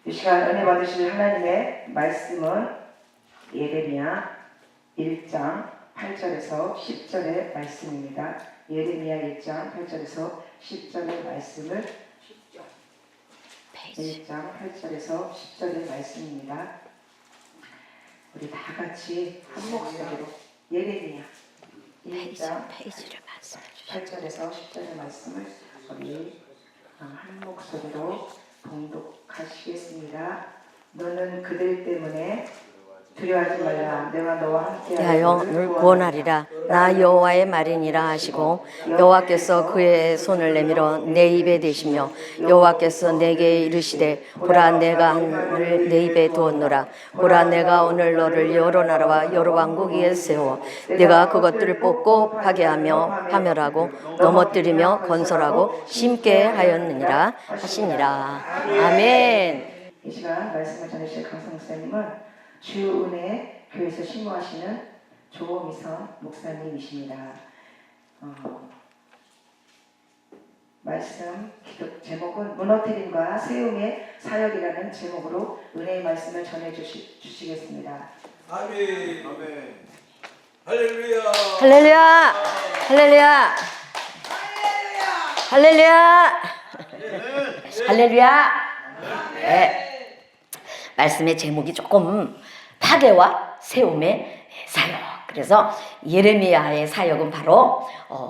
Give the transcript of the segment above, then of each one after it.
이 시간 은혜 받으실 하나님의 말씀은 예레미야 1장 8절에서 10절의 말씀입니다. 예레미야 1장 8절에서 10절의 말씀을 1장 8절에서 10절의 말씀입니다. 우리 다 같이 한 목소리로 예레미야 1장 8절에서 10절의 말씀을 우리 한 목소리로 봉독하시겠습니다. 너는 그들 때문에 두려워하지 말라. 내가 너와 함께하여 늘 구원하리라. 나 여호와의 말이니라 하시고 여호와께서 그의 손을 내밀어 내 입에 대시며 여호와께서 내게 이르시되 보라 내가 하늘을 내 입에 두었노라. 보라 내가 오늘 너를 여러 나라와 여러 왕국 위에 세워 내가 그것들을 뽑고 파괴하며 파멸하고 넘어뜨리며 건설하고 심게 하였느니라 하시니라. 아멘. 이 시간 말씀을 전해주실 강성 목사님은 주은혜 교회에서 신무하시는 조미선 목사님이십니다. 말씀 기도 제목은 무너뜨림과 세움의 사역이라는 제목으로 은혜의 말씀을 전해주시겠습니다. 아멘. 아멘. 할렐루야. 할렐루야. 할렐루야. 할렐루야. 할렐루야. 네. 말씀의 제목이 조금 파괴와 세움의 사역. 그래서 예레미야의 사역은 바로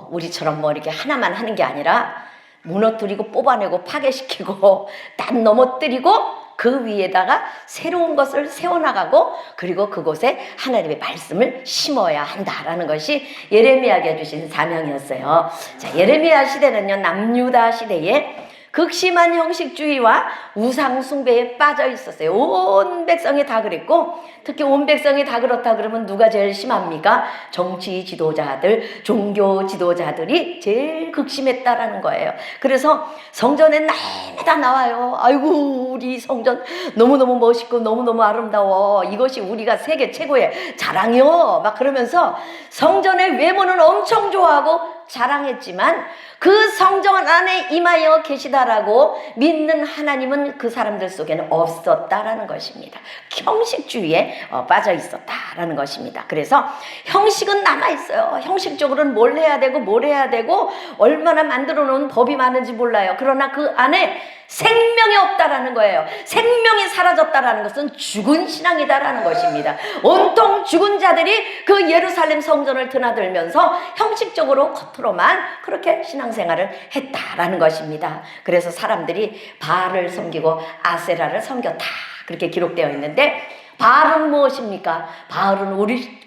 우리처럼 뭐 이렇게 하나만 하는 게 아니라 무너뜨리고 뽑아내고 파괴시키고 딱 넘어뜨리고 그 위에다가 새로운 것을 세워나가고 그리고 그곳에 하나님의 말씀을 심어야 한다라는 것이 예레미야가 주신 사명이었어요. 자, 예레미야 시대는요, 남유다 시대에 극심한 형식주의와 우상 숭배에 빠져 있었어요. 온 백성이 다 그랬고, 특히 온 백성이 다 그렇다 그러면 누가 제일 심합니까? 정치 지도자들, 종교 지도자들이 제일 극심했다라는 거예요. 그래서 성전에 날마다 나와요. 아이고 우리 성전 너무너무 멋있고 너무너무 아름다워. 이것이 우리가 세계 최고의 자랑이요. 막 그러면서 성전의 외모는 엄청 좋아하고 자랑했지만 그 성전 안에 임하여 계시다라고 믿는 하나님은 그 사람들 속에는 없었다라는 것입니다. 형식주의에 빠져 있었다라는 것입니다. 그래서 형식은 남아있어요. 형식적으로는 뭘 해야 되고 뭘 해야 되고 얼마나 만들어 놓은 법이 많은지 몰라요. 그러나 그 안에 생명이 없다라는 거예요. 생명이 사라졌다라는 것은 죽은 신앙이다라는 것입니다. 온통 죽은 자들이 그 예루살렘 성전을 드나들면서 형식적으로 겉으로만 그렇게 신앙생활을 했다라는 것입니다. 그래서 사람들이 바알을 섬기고 아세라를 섬겼다 그렇게 기록되어 있는데, 바알은 무엇입니까? 바알은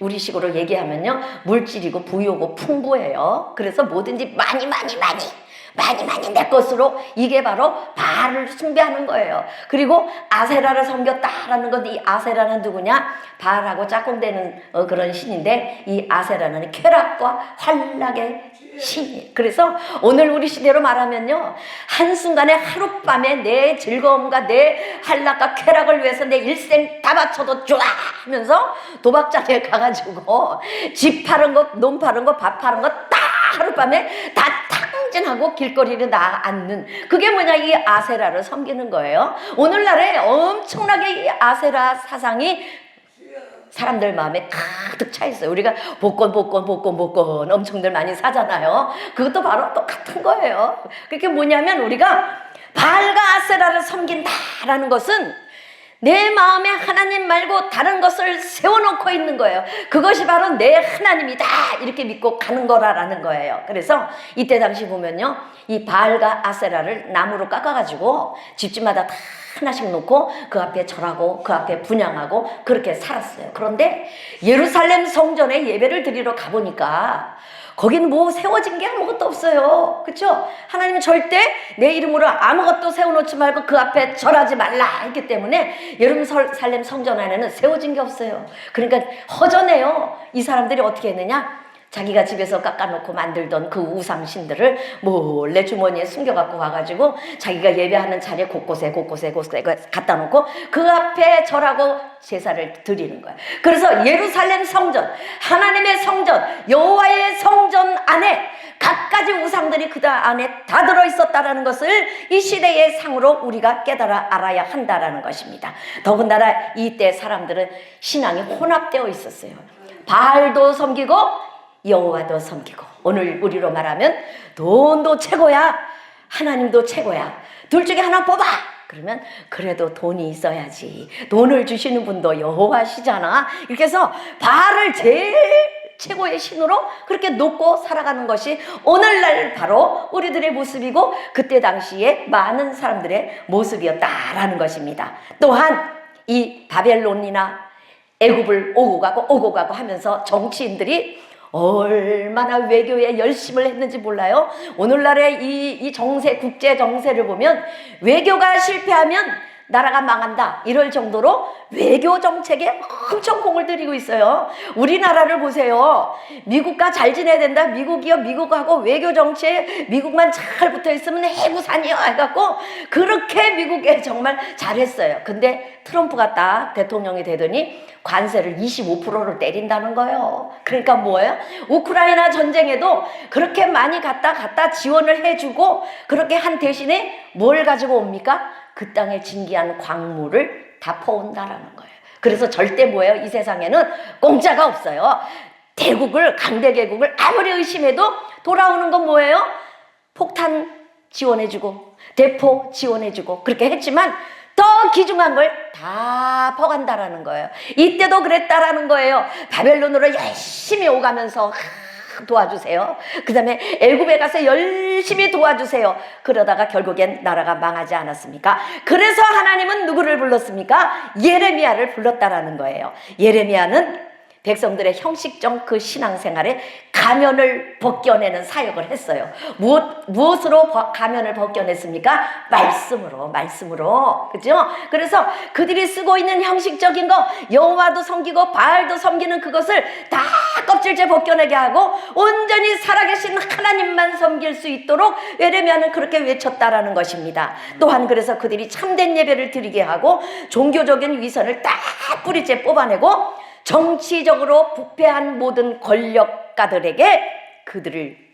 우리식으로 얘기하면요, 물질이고 부유고 풍부해요. 그래서 뭐든지 많이 내 것으로, 이게 바로 바알을 숭배하는 거예요. 그리고 아세라를 섬겼다라는 건, 이 아세라는 누구냐? 바알하고 짝꿍되는 그런 신인데, 이 아세라는 쾌락과 환락의 신이에요. 그래서 오늘 우리 시대로 말하면요, 한순간에 하룻밤에 내 즐거움과 내 환락과 쾌락을 위해서 내 일생 다 바쳐도 좋아 하면서 도박장에 가가지고 집 파는 거, 논 파는 거, 밥 파는 거 딱 하룻밤에 다 탕진하고 길거리에 앉는, 그게 뭐냐? 이 아세라를 섬기는 거예요. 오늘날에 엄청나게 이 아세라 사상이 사람들 마음에 가득 차 있어요. 우리가 복권 엄청들 많이 사잖아요. 그것도 바로 똑같은 거예요. 그게 뭐냐면, 우리가 바알과 아세라를 섬긴다라는 것은 내 마음에 하나님 말고 다른 것을 세워놓고 있는 거예요. 그것이 바로 내 하나님이다 이렇게 믿고 가는 거라는 거예요. 그래서 이때 당시 보면요, 이 바알과 아세라를 나무로 깎아가지고 집집마다 다 하나씩 놓고 그 앞에 절하고 그 앞에 분향하고 그렇게 살았어요. 그런데 예루살렘 성전에 예배를 드리러 가보니까 거기는 뭐 세워진 게 아무것도 없어요. 그렇죠? 하나님은 절대 내 이름으로 아무것도 세워놓지 말고 그 앞에 절하지 말라 했기 때문에 예루살렘 성전 안에는 세워진 게 없어요. 그러니까 허전해요. 이 사람들이 어떻게 했느냐? 자기가 집에서 깎아놓고 만들던 그 우상신들을 몰래 주머니에 숨겨갖고 와가지고 자기가 예배하는 자리에 곳곳에 갖다 놓고 그 앞에 절하고 제사를 드리는 거예요. 그래서 예루살렘 성전, 하나님의 성전, 여호와의 성전 안에 갖가지 우상들이 그 안에 다 들어있었다라는 것을 이 시대의 상으로 우리가 깨달아 알아야 한다라는 것입니다. 더군다나 이때 사람들은 신앙이 혼합되어 있었어요. 바알도 섬기고 여호와도 섬기고, 오늘 우리로 말하면 돈도 최고야, 하나님도 최고야, 둘 중에 하나 뽑아. 그러면 그래도 돈이 있어야지, 돈을 주시는 분도 여호와시잖아. 이렇게 해서 바알을 제일 최고의 신으로 그렇게 놓고 살아가는 것이 오늘날 바로 우리들의 모습이고 그때 당시에 많은 사람들의 모습이었다라는 것입니다. 또한 이 바벨론이나 애굽을 오고 가고 하면서 정치인들이 얼마나 외교에 열심을 했는지 몰라요. 오늘날의 이 정세, 국제 정세를 보면 외교가 실패하면 나라가 망한다, 이럴 정도로 외교 정책에 엄청 공을 들이고 있어요. 우리나라를 보세요. 미국과 잘 지내야 된다, 미국이요, 미국하고 외교 정치에 미국만 잘 붙어 있으면 해구산이요 해갖고 그렇게 미국에 정말 잘했어요. 근데 트럼프가 딱 대통령이 되더니 관세를 25%를 때린다는 거예요. 그러니까 뭐예요? 우크라이나 전쟁에도 그렇게 많이 갖다 지원을 해주고 그렇게 한 대신에 뭘 가지고 옵니까? 그 땅에 진기한 광물을 다 퍼온다라는 거예요. 그래서 절대 뭐예요? 이 세상에는 공짜가 없어요. 강대계국을 아무리 의심해도 돌아오는 건 뭐예요? 폭탄 지원해주고 대포 지원해주고 그렇게 했지만 더 귀중한 걸 다 퍼간다라는 거예요. 이때도 그랬다라는 거예요. 바벨론으로 열심히 오가면서 도와주세요. 그 다음에 애굽에 가서 열심히 도와주세요. 그러다가 결국엔 나라가 망하지 않았습니까? 그래서 하나님은 누구를 불렀습니까? 예레미야를 불렀다라는 거예요. 예레미야는 백성들의 형식적 그 신앙생활에 가면을 벗겨내는 사역을 했어요. 무엇으로 가면을 벗겨냈습니까? 말씀으로. 그죠? 그래서 그들이 쓰고 있는 형식적인 거, 여호와도 섬기고 바알도 섬기는 그것을 다 껍질째 벗겨내게 하고 온전히 살아계신 하나님만 섬길 수 있도록 예레미야는 그렇게 외쳤다라는 것입니다. 또한 그래서 그들이 참된 예배를 드리게 하고 종교적인 위선을 딱 뿌리째 뽑아내고 정치적으로 부패한 모든 권력가들에게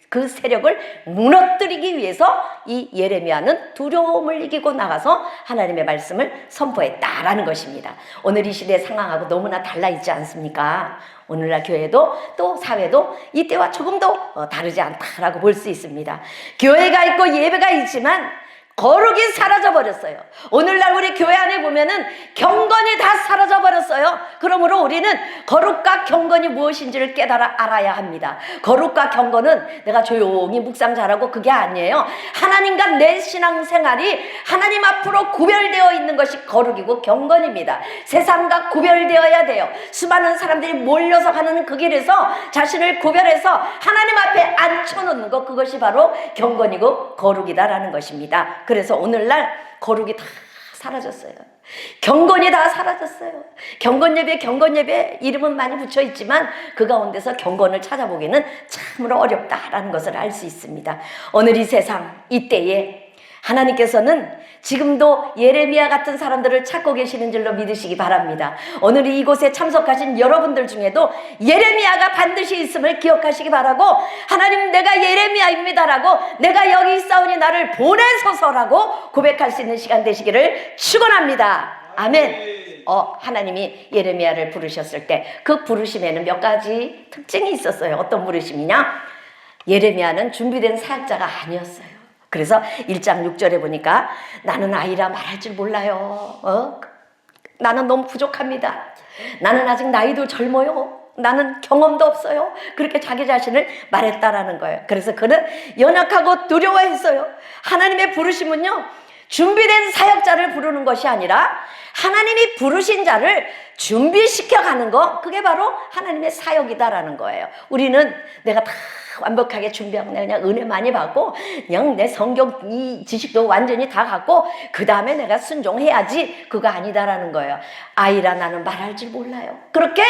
그 세력을 무너뜨리기 위해서 이 예레미야는 두려움을 이기고 나가서 하나님의 말씀을 선포했다라는 것입니다. 오늘 이 시대 상황하고 너무나 달라 있지 않습니까? 오늘날 교회도 또 사회도 이때와 조금 더 다르지 않다라고 볼 수 있습니다. 교회가 있고 예배가 있지만 거룩이 사라져버렸어요. 오늘날 우리 교회 안에 보면은 경건이 다 사라져버렸어요. 그러므로 우리는 거룩과 경건이 무엇인지를 깨달아 알아야 합니다. 거룩과 경건은 내가 조용히 묵상 잘하고 그게 아니에요. 하나님과 내 신앙생활이 하나님 앞으로 구별되어 있는 것이 거룩이고 경건입니다. 세상과 구별되어야 돼요. 수많은 사람들이 몰려서 가는 그 길에서 자신을 구별해서 하나님 앞에 앉혀놓는 것, 그것이 바로 경건이고 거룩이다라는 것입니다. 그래서 오늘날 거룩이 다 사라졌어요. 경건이 다 사라졌어요. 경건 예배 이름은 많이 붙여 있지만 그 가운데서 경건을 찾아보기는 참으로 어렵다라는 것을 알 수 있습니다. 오늘 이 세상, 이때에 하나님께서는 지금도 예레미야 같은 사람들을 찾고 계시는 줄로 믿으시기 바랍니다. 오늘 이곳에 참석하신 여러분들 중에도 예레미야가 반드시 있음을 기억하시기 바라고, 하나님 내가 예레미야입니다라고, 내가 여기 있사오니 나를 보내소서라고 고백할 수 있는 시간 되시기를 축원합니다. 아멘. 하나님이 예레미야를 부르셨을 때 그 부르심에는 몇 가지 특징이 있었어요. 어떤 부르심이냐? 예레미야는 준비된 사역자가 아니었어요. 그래서 1장 6절에 보니까 나는 아이라 말할 줄 몰라요. 나는 너무 부족합니다. 나는 아직 나이도 젊어요. 나는 경험도 없어요. 그렇게 자기 자신을 말했다라는 거예요. 그래서 그는 연약하고 두려워했어요. 하나님의 부르심은요, 준비된 사역자를 부르는 것이 아니라 하나님이 부르신 자를 준비시켜 가는 거, 그게 바로 하나님의 사역이다라는 거예요. 우리는 내가 다 완벽하게 준비하고 내가 그냥 은혜 많이 받고 그냥 내 성경 이 지식도 완전히 다 갖고 그 다음에 내가 순종해야지, 그거 아니다라는 거예요. 아이라 나는 말할 줄 몰라요. 그렇게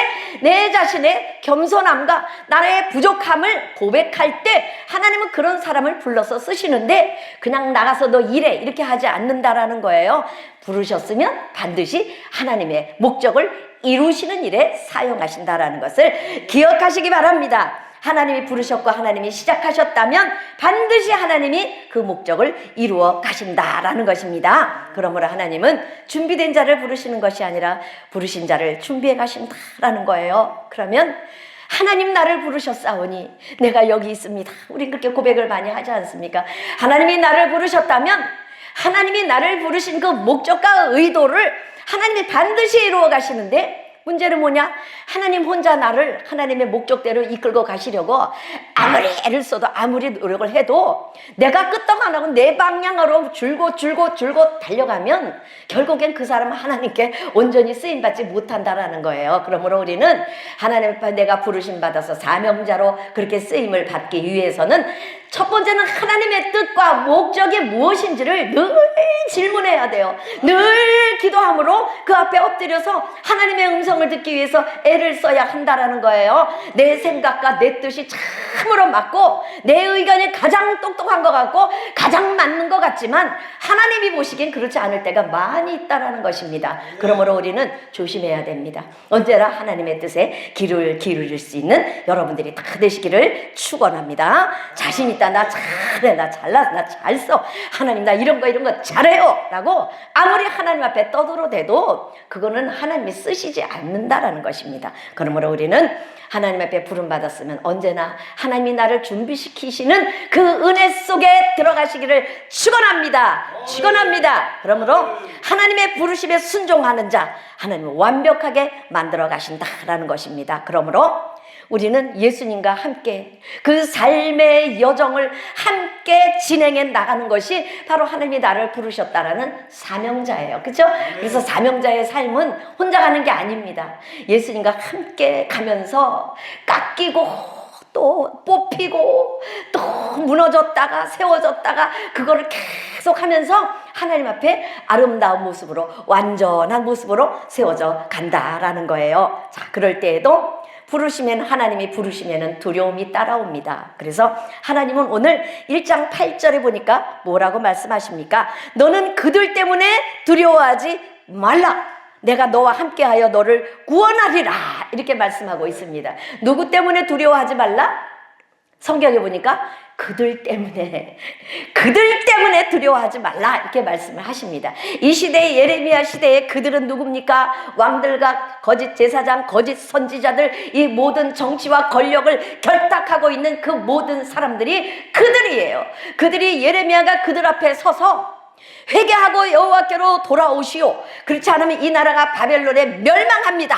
내 자신의 겸손함과 나의 부족함을 고백할 때 하나님은 그런 사람을 불러서 쓰시는데 그냥 나가서 너 일해 이렇게 하지 않는다라는 거예요. 부르셨으면 반드시 하나님의 목적을 이루시는 일에 사용하신다라는 것을 기억하시기 바랍니다. 하나님이 부르셨고 하나님이 시작하셨다면 반드시 하나님이 그 목적을 이루어 가신다라는 것입니다. 그러므로 하나님은 준비된 자를 부르시는 것이 아니라 부르신 자를 준비해 가신다라는 거예요. 그러면 하나님 나를 부르셨사오니 내가 여기 있습니다. 우린 그렇게 고백을 많이 하지 않습니까? 하나님이 나를 부르셨다면 하나님이 나를 부르신 그 목적과 의도를 하나님이 반드시 이루어 가시는데, 문제는 뭐냐? 하나님 혼자 나를 하나님의 목적대로 이끌고 가시려고 아무리 애를 써도 아무리 노력을 해도 내가 끄떡 안 하고 내 방향으로 줄고 달려가면 결국엔 그 사람은 하나님께 온전히 쓰임받지 못한다라는 거예요. 그러므로 우리는 하나님 앞에 내가 부르심 받아서 사명자로 그렇게 쓰임을 받기 위해서는 첫 번째는 하나님의 뜻과 목적이 무엇인지를 늘 질문해야 돼요. 늘 기도함으로 그 앞에 엎드려서 하나님의 음성을 듣기 위해서 애를 써야 한다라는 거예요. 내 생각과 내 뜻이 참으로 맞고 내 의견이 가장 똑똑한 것 같고 가장 맞는 것 같지만 하나님이 보시기엔 그렇지 않을 때가 많이 있다라는 것입니다. 그러므로 우리는 조심해야 됩니다. 언제나 하나님의 뜻에 귀를 기울일 수 있는 여러분들이 다 되시기를 축원합니다. 자신 있다, 나 잘해, 나 잘났어, 나 잘 써, 하나님 나 이런 거 잘해요 라고 아무리 하나님 앞에 떠들어대도 그거는 하나님이 쓰시지 않는다라는 것입니다. 그러므로 우리는 하나님 앞에 부름받았으면 언제나 하나님이 나를 준비시키시는 그 은혜 속에 들어가시기를 축원합니다. 그러므로 하나님의 부르심에 순종하는 자 하나님은 완벽하게 만들어 가신다라는 것입니다. 그러므로 우리는 예수님과 함께 그 삶의 여정을 함께 진행해 나가는 것이 바로 하나님이 나를 부르셨다라는 사명자예요. 그렇죠? 그래서 사명자의 삶은 혼자 가는 게 아닙니다. 예수님과 함께 가면서 깎이고 또 뽑히고 또 무너졌다가 세워졌다가 그거를 계속 하면서 하나님 앞에 아름다운 모습으로 완전한 모습으로 세워져 간다라는 거예요. 자, 그럴 때에도 하나님이 부르시면 두려움이 따라옵니다. 그래서 하나님은 오늘 1장 8절에 보니까 뭐라고 말씀하십니까? 너는 그들 때문에 두려워하지 말라. 내가 너와 함께하여 너를 구원하리라. 이렇게 말씀하고 있습니다. 누구 때문에 두려워하지 말라? 성경에 보니까 그들 때문에 두려워하지 말라 이렇게 말씀을 하십니다. 이 시대의 예레미야 시대에 그들은 누굽니까? 왕들과 거짓 제사장, 거짓 선지자들, 이 모든 정치와 권력을 결탁하고 있는 그 모든 사람들이 그들이에요. 그들이 예레미야가 그들 앞에 서서 회개하고 여호와께로 돌아오시오. 그렇지 않으면 이 나라가 바벨론에 멸망합니다.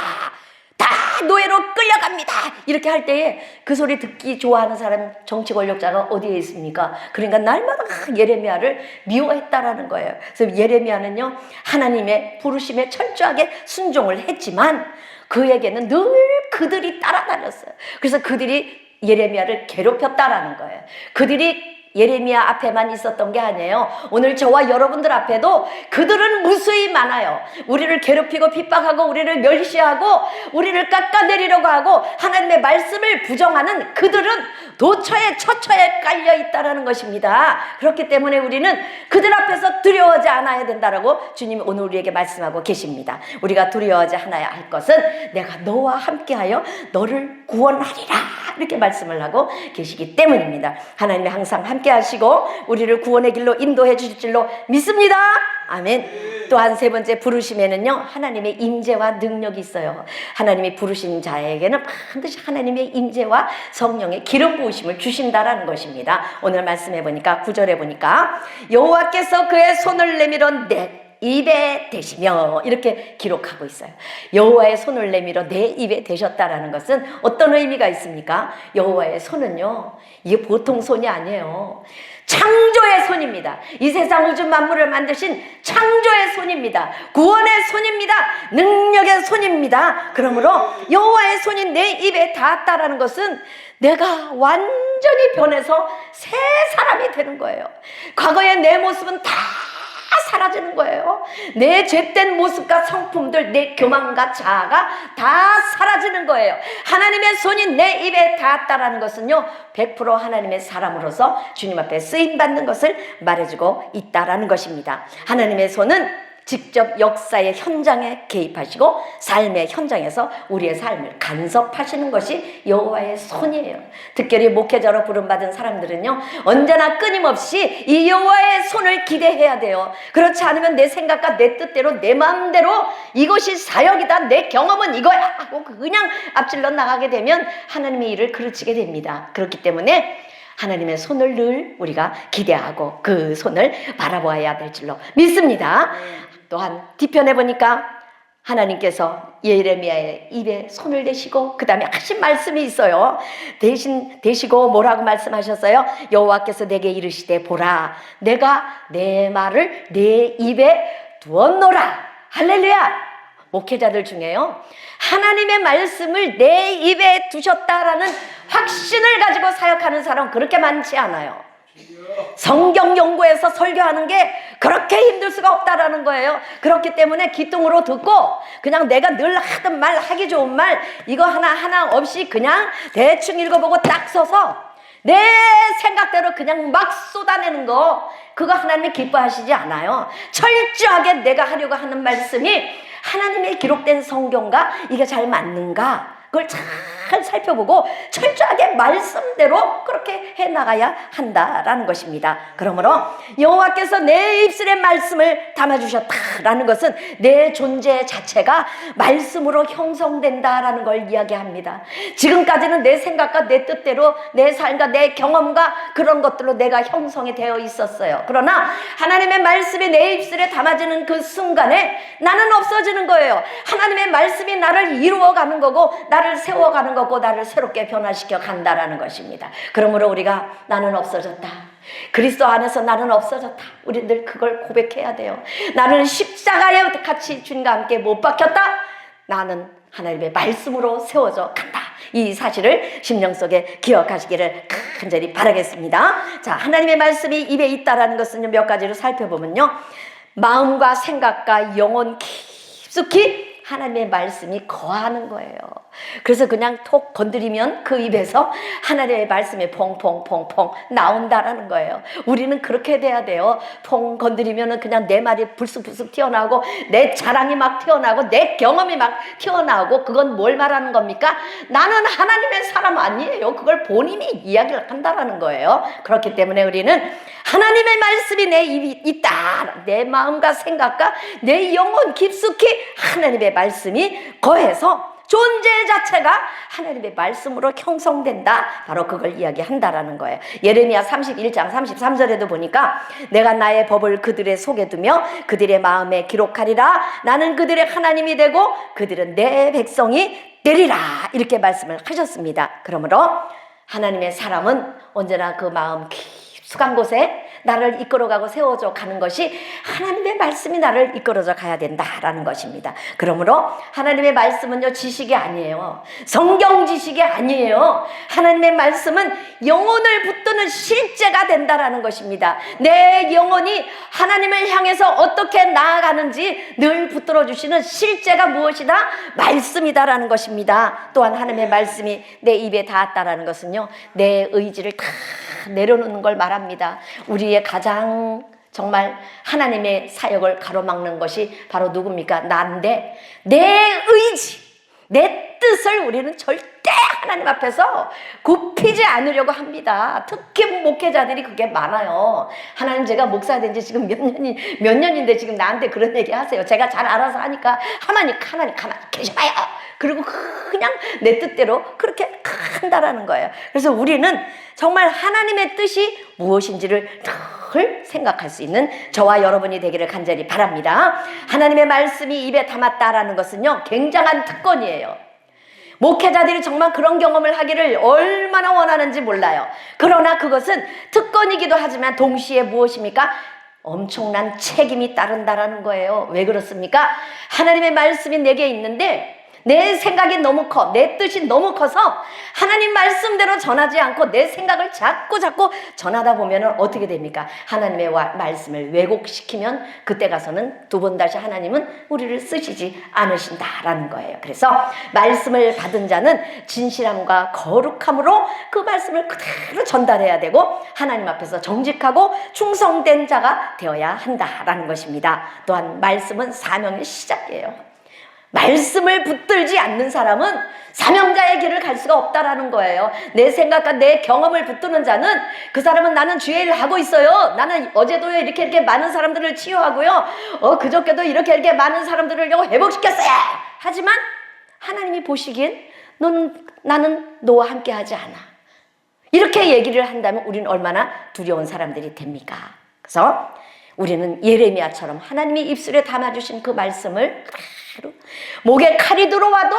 다 노예로 끌려갑니다. 이렇게 할 때에 그 소리 듣기 좋아하는 사람, 정치 권력자가 어디에 있습니까? 그러니까 날마다 예레미야를 미워했다라는 거예요. 그래서 예레미야는요, 하나님의 부르심에 철저하게 순종을 했지만 그에게는 늘 그들이 따라다녔어요. 그래서 그들이 예레미야를 괴롭혔다라는 거예요. 그들이 예레미야 앞에만 있었던 게 아니에요. 오늘 저와 여러분들 앞에도 그들은 무수히 많아요. 우리를 괴롭히고 핍박하고 우리를 멸시하고 우리를 깎아내리려고 하고 하나님의 말씀을 부정하는 그들은 도처에 처처에 깔려 있다는 것입니다. 그렇기 때문에 우리는 그들 앞에서 두려워하지 않아야 된다라고 주님이 오늘 우리에게 말씀하고 계십니다. 우리가 두려워하지 않아야 할 것은 내가 너와 함께하여 너를 구원하리라 이렇게 말씀을 하고 계시기 때문입니다. 하나님이 항상 함께 하시고 우리를 구원의 길로 인도해 주실 줄로 믿습니다. 아멘. 또한 세 번째 부르심에는요, 하나님의 임재와 능력이 있어요. 하나님이 부르신 자에게는 반드시 하나님의 임재와 성령의 기름 부으심을 주신다라는 것입니다. 오늘 말씀해 보니까 9절에 보니까 여호와께서 그의 손을 내밀어 입에 대시며 이렇게 기록하고 있어요. 여호와의 손을 내밀어 내 입에 대셨다라는 것은 어떤 의미가 있습니까? 여호와의 손은요, 이게 보통 손이 아니에요. 창조의 손입니다. 이 세상 우주 만물을 만드신 창조의 손입니다. 구원의 손입니다. 능력의 손입니다. 그러므로 여호와의 손이 내 입에 닿았다라는 것은 내가 완전히 변해서 새 사람이 되는 거예요. 과거의 내 모습은 다 사라지는 거예요. 내 죄된 모습과 성품들, 내 교만과 자아가 다 사라지는 거예요. 하나님의 손이 내 입에 닿았다라는 것은요, 100% 하나님의 사람으로서 주님 앞에 쓰임받는 것을 말해주고 있다라는 것입니다. 하나님의 손은 직접 역사의 현장에 개입하시고 삶의 현장에서 우리의 삶을 간섭하시는 것이 여호와의 손이에요. 특별히 목회자로 부름받은 사람들은요, 언제나 끊임없이 이 여호와의 손을 기대해야 돼요. 그렇지 않으면 내 생각과 내 뜻대로 내 마음대로 이것이 사역이다, 내 경험은 이거야 하고 그냥 앞질러 나가게 되면 하나님의 일을 그르치게 됩니다. 그렇기 때문에 하나님의 손을 늘 우리가 기대하고 그 손을 바라보아야 될 줄로 믿습니다. 또한 뒤편에 보니까 하나님께서 예레미야의 입에 손을 대시고 그 다음에 하신 말씀이 있어요. 대시고 뭐라고 말씀하셨어요? 여호와께서 내게 이르시되 보라, 내가 내 말을 내 입에 두었노라. 할렐루야. 목회자들 중에요, 하나님의 말씀을 내 입에 두셨다라는 확신을 가지고 사역하는 사람은 그렇게 많지 않아요. 성경 연구에서 설교하는 게 그렇게 힘들 수가 없다라는 거예요. 그렇기 때문에 귀뚱으로 듣고 그냥 내가 늘 하던 말, 하기 좋은 말 이거 하나 없이 그냥 대충 읽어보고 딱 써서 내 생각대로 그냥 막 쏟아내는 거, 그거 하나님이 기뻐하시지 않아요. 철저하게 내가 하려고 하는 말씀이 하나님의 기록된 성경과 이게 잘 맞는가, 그걸 잘 살펴보고 철저하게 말씀대로 그렇게 해나가야 한다라는 것입니다. 그러므로 여호와께서 내 입술에 말씀을 담아주셨다라는 것은 내 존재 자체가 말씀으로 형성된다라는 걸 이야기합니다. 지금까지는 내 생각과 내 뜻대로 내 삶과 내 경험과 그런 것들로 내가 형성이 되어 있었어요. 그러나 하나님의 말씀이 내 입술에 담아지는 그 순간에 나는 없어지는 거예요. 하나님의 말씀이 나를 이루어가는 거고 나를 세워가는 거고 나를 새롭게 변화시켜 간다라는 것입니다. 그러므로 우리가 나는 없어졌다, 그리스도 안에서 나는 없어졌다, 우리 늘 그걸 고백해야 돼요. 나는 십자가에 같이 주님과 함께 못 박혔다, 나는 하나님의 말씀으로 세워져 간다. 이 사실을 심령 속에 기억하시기를 간절히 바라겠습니다. 자, 하나님의 말씀이 입에 있다라는 것은 몇 가지로 살펴보면요, 마음과 생각과 영혼 깊숙이 하나님의 말씀이 거하는 거예요. 그래서 그냥 톡 건드리면 그 입에서 하나님의 말씀이 퐁퐁퐁퐁 나온다라는 거예요. 우리는 그렇게 돼야 돼요. 퐁 건드리면 그냥 내 말이 불쑥불쑥 튀어나오고 내 자랑이 막 튀어나오고 내 경험이 막 튀어나오고, 그건 뭘 말하는 겁니까? 나는 하나님의 사람 아니에요. 그걸 본인이 이야기를 한다라는 거예요. 그렇기 때문에 우리는 하나님의 말씀이 내 입이 있다, 내 마음과 생각과 내 영혼 깊숙이 하나님의 말씀이 거해서 존재 자체가 하나님의 말씀으로 형성된다, 바로 그걸 이야기한다라는 거예요. 예레미야 31장 33절에도 보니까 내가 나의 법을 그들의 속에 두며 그들의 마음에 기록하리라. 나는 그들의 하나님이 되고 그들은 내 백성이 되리라, 이렇게 말씀을 하셨습니다. 그러므로 하나님의 사람은 언제나 그 마음 깊숙한 곳에 나를 이끌어가고 세워져 가는 것이 하나님의 말씀이 나를 이끌어져 가야 된다라는 것입니다. 그러므로 하나님의 말씀은요, 지식이 아니에요. 성경 지식이 아니에요. 하나님의 말씀은 영혼을 붙드는 실제가 된다라는 것입니다. 내 영혼이 하나님을 향해서 어떻게 나아가는지 늘 붙들어 주시는 실제가 무엇이다? 말씀이다라는 것입니다. 또한 하나님의 말씀이 내 입에 닿았다라는 것은요, 내 의지를 다 내려놓는 걸 말합니다. 우리의 가장 정말 하나님의 사역을 가로막는 것이 바로 누굽니까? 나인데 내 의지, 내 뜻을 우리는 절대 하나님 앞에서 굽히지 않으려고 합니다. 특히 목회자들이 그게 많아요. 하나님, 제가 목사 된 지 지금 몇 년인데 지금 나한테 그런 얘기 하세요. 제가 잘 알아서 하니까 하나님 가만히 계셔봐요. 그리고 그냥 내 뜻대로 그렇게 한다라는 거예요. 그래서 우리는 정말 하나님의 뜻이 무엇인지를 늘 생각할 수 있는 저와 여러분이 되기를 간절히 바랍니다. 하나님의 말씀이 입에 담았다라는 것은요, 굉장한 특권이에요. 목회자들이 정말 그런 경험을 하기를 얼마나 원하는지 몰라요. 그러나 그것은 특권이기도 하지만 동시에 무엇입니까? 엄청난 책임이 따른다라는 거예요. 왜 그렇습니까? 하나님의 말씀이 내게 있는데 내 생각이 너무 커, 내 뜻이 너무 커서 하나님 말씀대로 전하지 않고 내 생각을 자꾸 전하다 보면 어떻게 됩니까? 하나님의 말씀을 왜곡시키면 그때 가서는 두 번 다시 하나님은 우리를 쓰시지 않으신다라는 거예요. 그래서 말씀을 받은 자는 진실함과 거룩함으로 그 말씀을 그대로 전달해야 되고 하나님 앞에서 정직하고 충성된 자가 되어야 한다라는 것입니다. 또한 말씀은 사명의 시작이에요. 말씀을 붙들지 않는 사람은 사명자의 길을 갈 수가 없다라는 거예요. 내 생각과 내 경험을 붙드는 자는 그 사람은 나는 주의 일을 하고 있어요. 나는 어제도 이렇게 많은 사람들을 치유하고요. 그저께도 이렇게 많은 사람들을 회복시켰어요. 하지만 하나님이 보시기엔 나는 너와 함께 하지 않아. 이렇게 얘기를 한다면 우리는 얼마나 두려운 사람들이 됩니까? 그래서 우리는 예레미야처럼 하나님이 입술에 담아주신 그 말씀을 목에 칼이 들어와도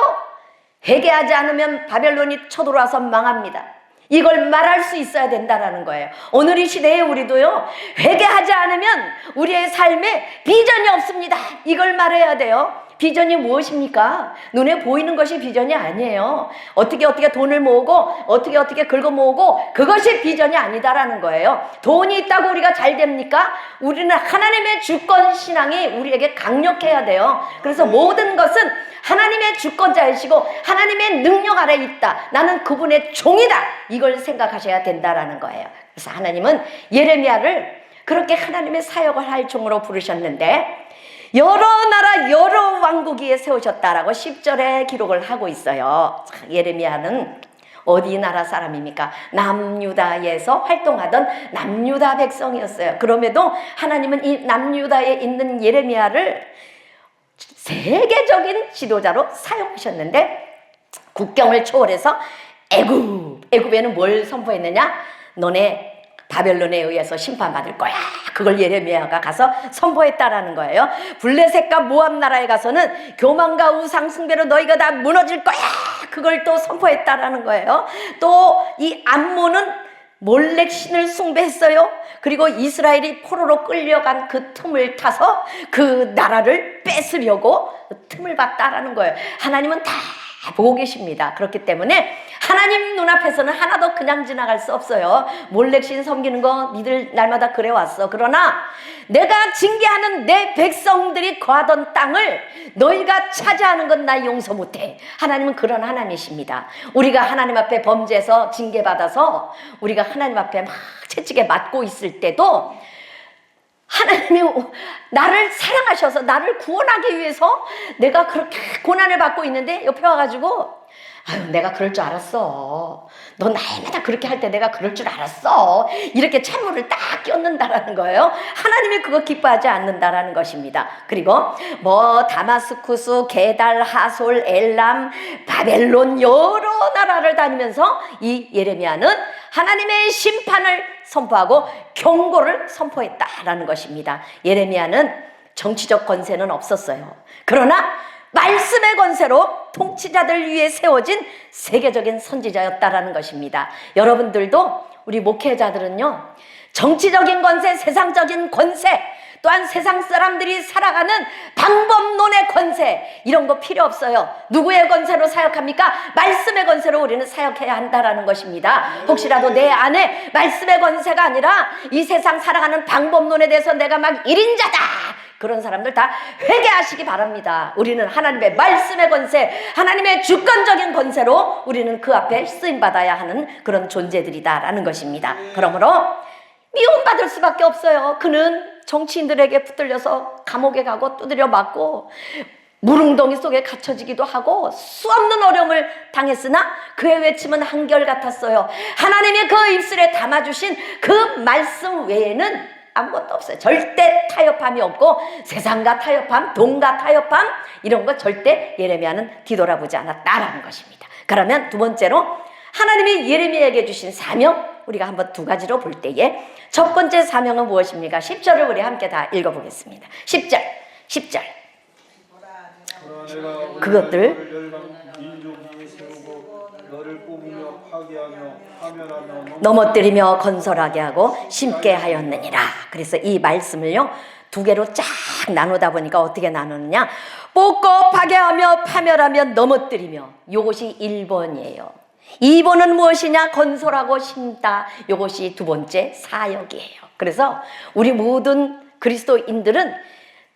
회개하지 않으면 바벨론이 쳐들어와서 망합니다. 이걸 말할 수 있어야 된다라는 거예요. 오늘 이 시대에 우리도요, 회개하지 않으면 우리의 삶에 비전이 없습니다. 이걸 말해야 돼요. 비전이 무엇입니까? 눈에 보이는 것이 비전이 아니에요. 어떻게 돈을 모으고 어떻게 긁어 모으고 그것이 비전이 아니다라는 거예요. 돈이 있다고 우리가 잘 됩니까? 우리는 하나님의 주권 신앙이 우리에게 강력해야 돼요. 그래서 모든 것은 하나님의 주권자이시고 하나님의 능력 아래에 있다. 나는 그분의 종이다. 이걸 생각하셔야 된다라는 거예요. 그래서 하나님은 예레미야를 그렇게 하나님의 사역을 할 종으로 부르셨는데 여러 나라 여러 왕국 위에 세우셨다라고 10절에 기록을 하고 있어요. 예레미야는 어디 나라 사람입니까? 남유다에서 활동하던 남유다 백성이었어요. 그럼에도 하나님은 이 남유다에 있는 예레미야를 세계적인 지도자로 사용하셨는데 국경을 초월해서 애굽에는 뭘 선포했느냐? 너네 바벨론에 의해서 심판받을 거야. 그걸 예레미야가 가서 선포했다라는 거예요. 블레셋과 모압 나라에 가서는 교만과 우상 숭배로 너희가 다 무너질 거야. 그걸 또 선포했다라는 거예요. 또 이 암몬은 몰렉 신을 숭배했어요. 그리고 이스라엘이 포로로 끌려간 그 틈을 타서 그 나라를 뺏으려고 틈을 봤다라는 거예요. 하나님은 다 보고 계십니다. 그렇기 때문에 하나님 눈앞에서는 하나도 그냥 지나갈 수 없어요. 몰렉신 섬기는 거 니들 날마다 그래왔어. 그러나 내가 징계하는 내 백성들이 거하던 땅을 너희가 차지하는 건 나 용서 못해. 하나님은 그런 하나님이십니다. 우리가 하나님 앞에 범죄해서 징계받아서 우리가 하나님 앞에 막 채찍에 맞고 있을 때도 하나님이 나를 사랑하셔서 나를 구원하기 위해서 내가 그렇게 고난을 받고 있는데 옆에 와가지고 아유 내가 그럴 줄 알았어. 너 날마다 그렇게 할 때 내가 그럴 줄 알았어. 이렇게 찬물을 딱 끼얹는다라는 거예요. 하나님이 그거 기뻐하지 않는다라는 것입니다. 그리고 다마스쿠스, 게달, 하솔, 엘람, 바벨론 여러 나라를 다니면서 이 예레미야는 하나님의 심판을 선포하고 경고를 선포했다라는 것입니다. 예레미야는 정치적 권세는 없었어요. 그러나 말씀의 권세로 통치자들 위해 세워진 세계적인 선지자였다라는 것입니다. 여러분들도 우리 목회자들은요, 정치적인 권세, 세상적인 권세, 또한 세상 사람들이 살아가는 방법론의 권세 이런 거 필요 없어요. 누구의 권세로 사역합니까? 말씀의 권세로 우리는 사역해야 한다라는 것입니다. 혹시라도 내 안에 말씀의 권세가 아니라 이 세상 살아가는 방법론에 대해서 내가 막 1인자다 그런 사람들 다 회개하시기 바랍니다. 우리는 하나님의 말씀의 권세, 하나님의 주권적인 권세로 우리는 그 앞에 쓰임받아야 하는 그런 존재들이다라는 것입니다. 그러므로 미움받을 수밖에 없어요. 그는 정치인들에게 붙들려서 감옥에 가고 두드려 맞고 무릉덩이 속에 갇혀지기도 하고 수없는 어려움을 당했으나 그의 외침은 한결같았어요. 하나님의 그 입술에 담아주신 그 말씀 외에는 아무것도 없어요. 절대 타협함이 없고 세상과 타협함, 돈과 타협함 이런 거 절대 예레미야는 뒤돌아보지 않았다라는 것입니다. 그러면 두 번째로 하나님이 예레미야에게 주신 사명, 우리가 한번 두 가지로 볼 때에 첫 번째 사명은 무엇입니까? 10절을 우리 함께 다 읽어보겠습니다. 10절 그것들 넘어뜨리며 건설하게 하고 심게 하였느니라. 그래서 이 말씀을요 두 개로 쫙 나누다 보니까 어떻게 나누느냐, 뽑고 파괴하며 파멸하며 넘어뜨리며, 요것이 1번이에요 2번은 무엇이냐, 건설하고 심다, 요것이 두 번째 사역이에요. 그래서 우리 모든 그리스도인들은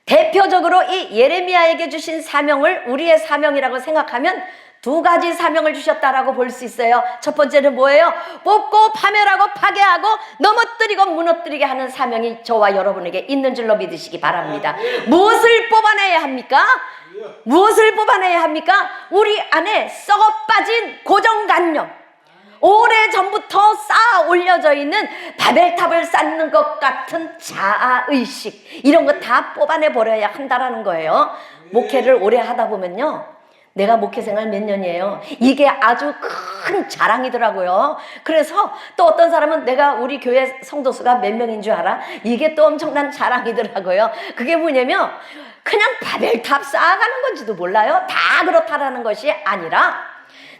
대표적으로 이 예레미야에게 주신 사명을 우리의 사명이라고 생각하면 두 가지 사명을 주셨다라고 볼 수 있어요. 첫 번째는 뭐예요? 뽑고 파멸하고 파괴하고 넘어뜨리고 무너뜨리게 하는 사명이 저와 여러분에게 있는 줄로 믿으시기 바랍니다. 무엇을 뽑아내야 합니까? 무엇을 뽑아내야 합니까? 우리 안에 썩어빠진 고정관념, 오래전부터 쌓아 올려져 있는 바벨탑을 쌓는 것 같은 자아의식, 이런 거 다 뽑아내 버려야 한다라는 거예요. 목회를 오래 하다 보면요, 내가 목회 생활 몇 년이에요. 이게 아주 큰 자랑이더라고요. 그래서 또 어떤 사람은 내가 우리 교회 성도수가 몇 명인 줄 알아? 이게 또 엄청난 자랑이더라고요. 그게 뭐냐면 그냥 바벨탑 쌓아가는 건지도 몰라요. 다 그렇다라는 것이 아니라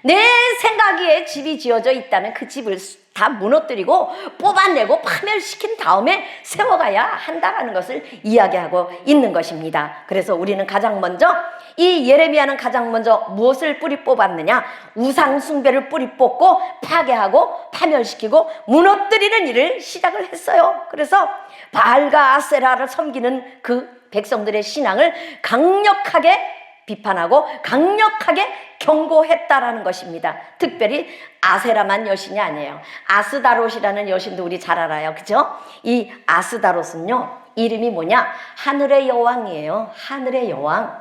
내 생각에 집이 지어져 있다면 그 집을 다 무너뜨리고 뽑아내고 파멸시킨 다음에 세워가야 한다는 것을 이야기하고 있는 것입니다. 그래서 우리는 가장 먼저, 이 예레미야는 가장 먼저 무엇을 뿌리 뽑았느냐, 우상 숭배를 뿌리 뽑고 파괴하고 파멸시키고 무너뜨리는 일을 시작을 했어요. 그래서 바알과 아세라를 섬기는 그 백성들의 신앙을 강력하게 비판하고 강력하게 경고했다라는 것입니다. 특별히 아세라만 여신이 아니에요. 아스다롯이라는 여신도 우리 잘 알아요. 그죠? 이 아스다롯은요, 이름이 뭐냐? 하늘의 여왕이에요. 하늘의 여왕.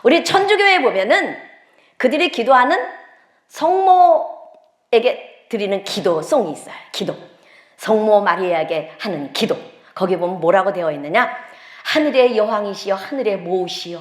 우리 천주교에 보면은 그들이 기도하는 성모에게 드리는 기도송이 있어요. 기도. 성모 마리아에게 하는 기도. 거기 보면 뭐라고 되어 있느냐? 하늘의 여왕이시여, 하늘의 모우시여.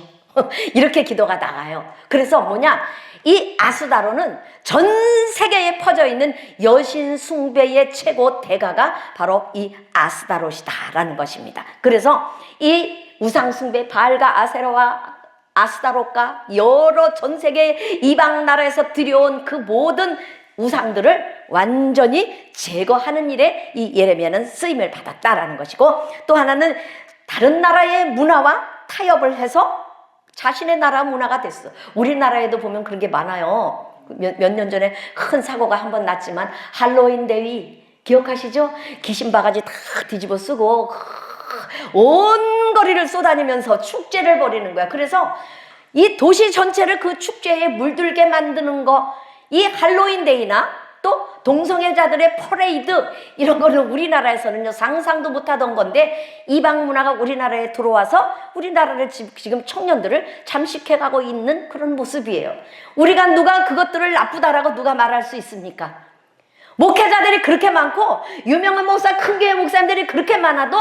이렇게 기도가 나가요. 그래서 뭐냐, 이 아스다로는 전 세계에 퍼져 있는 여신 숭배의 최고 대가가 바로 이 아스다롯이다라는 것입니다. 그래서 이 우상 숭배 바알과 아세라와 아스다롯과 여러 전 세계 이방 나라에서 들여온 그 모든 우상들을 완전히 제거하는 일에 이 예레미야는 쓰임을 받았다라는 것이고, 또 하나는 다른 나라의 문화와 타협을 해서 자신의 나라 문화가 됐어. 우리나라에도 보면 그런 게 많아요. 몇 년 전에 큰 사고가 한번 났지만 할로윈 대위 기억하시죠? 귀신 바가지 다 뒤집어 쓰고 온 거리를 쏘다니면서 축제를 벌이는 거야. 그래서 이 도시 전체를 그 축제에 물들게 만드는 거, 이 할로윈 데이나 또 동성애자들의 퍼레이드, 이런 거는 우리나라에서는요 상상도 못하던 건데, 이방 문화가 우리나라에 들어와서 우리나라를 지금 청년들을 잠식해가고 있는 그런 모습이에요. 우리가 누가 그것들을 나쁘다라고 누가 말할 수 있습니까? 목회자들이 그렇게 많고 유명한 목사, 큰 교회 목사님들이 그렇게 많아도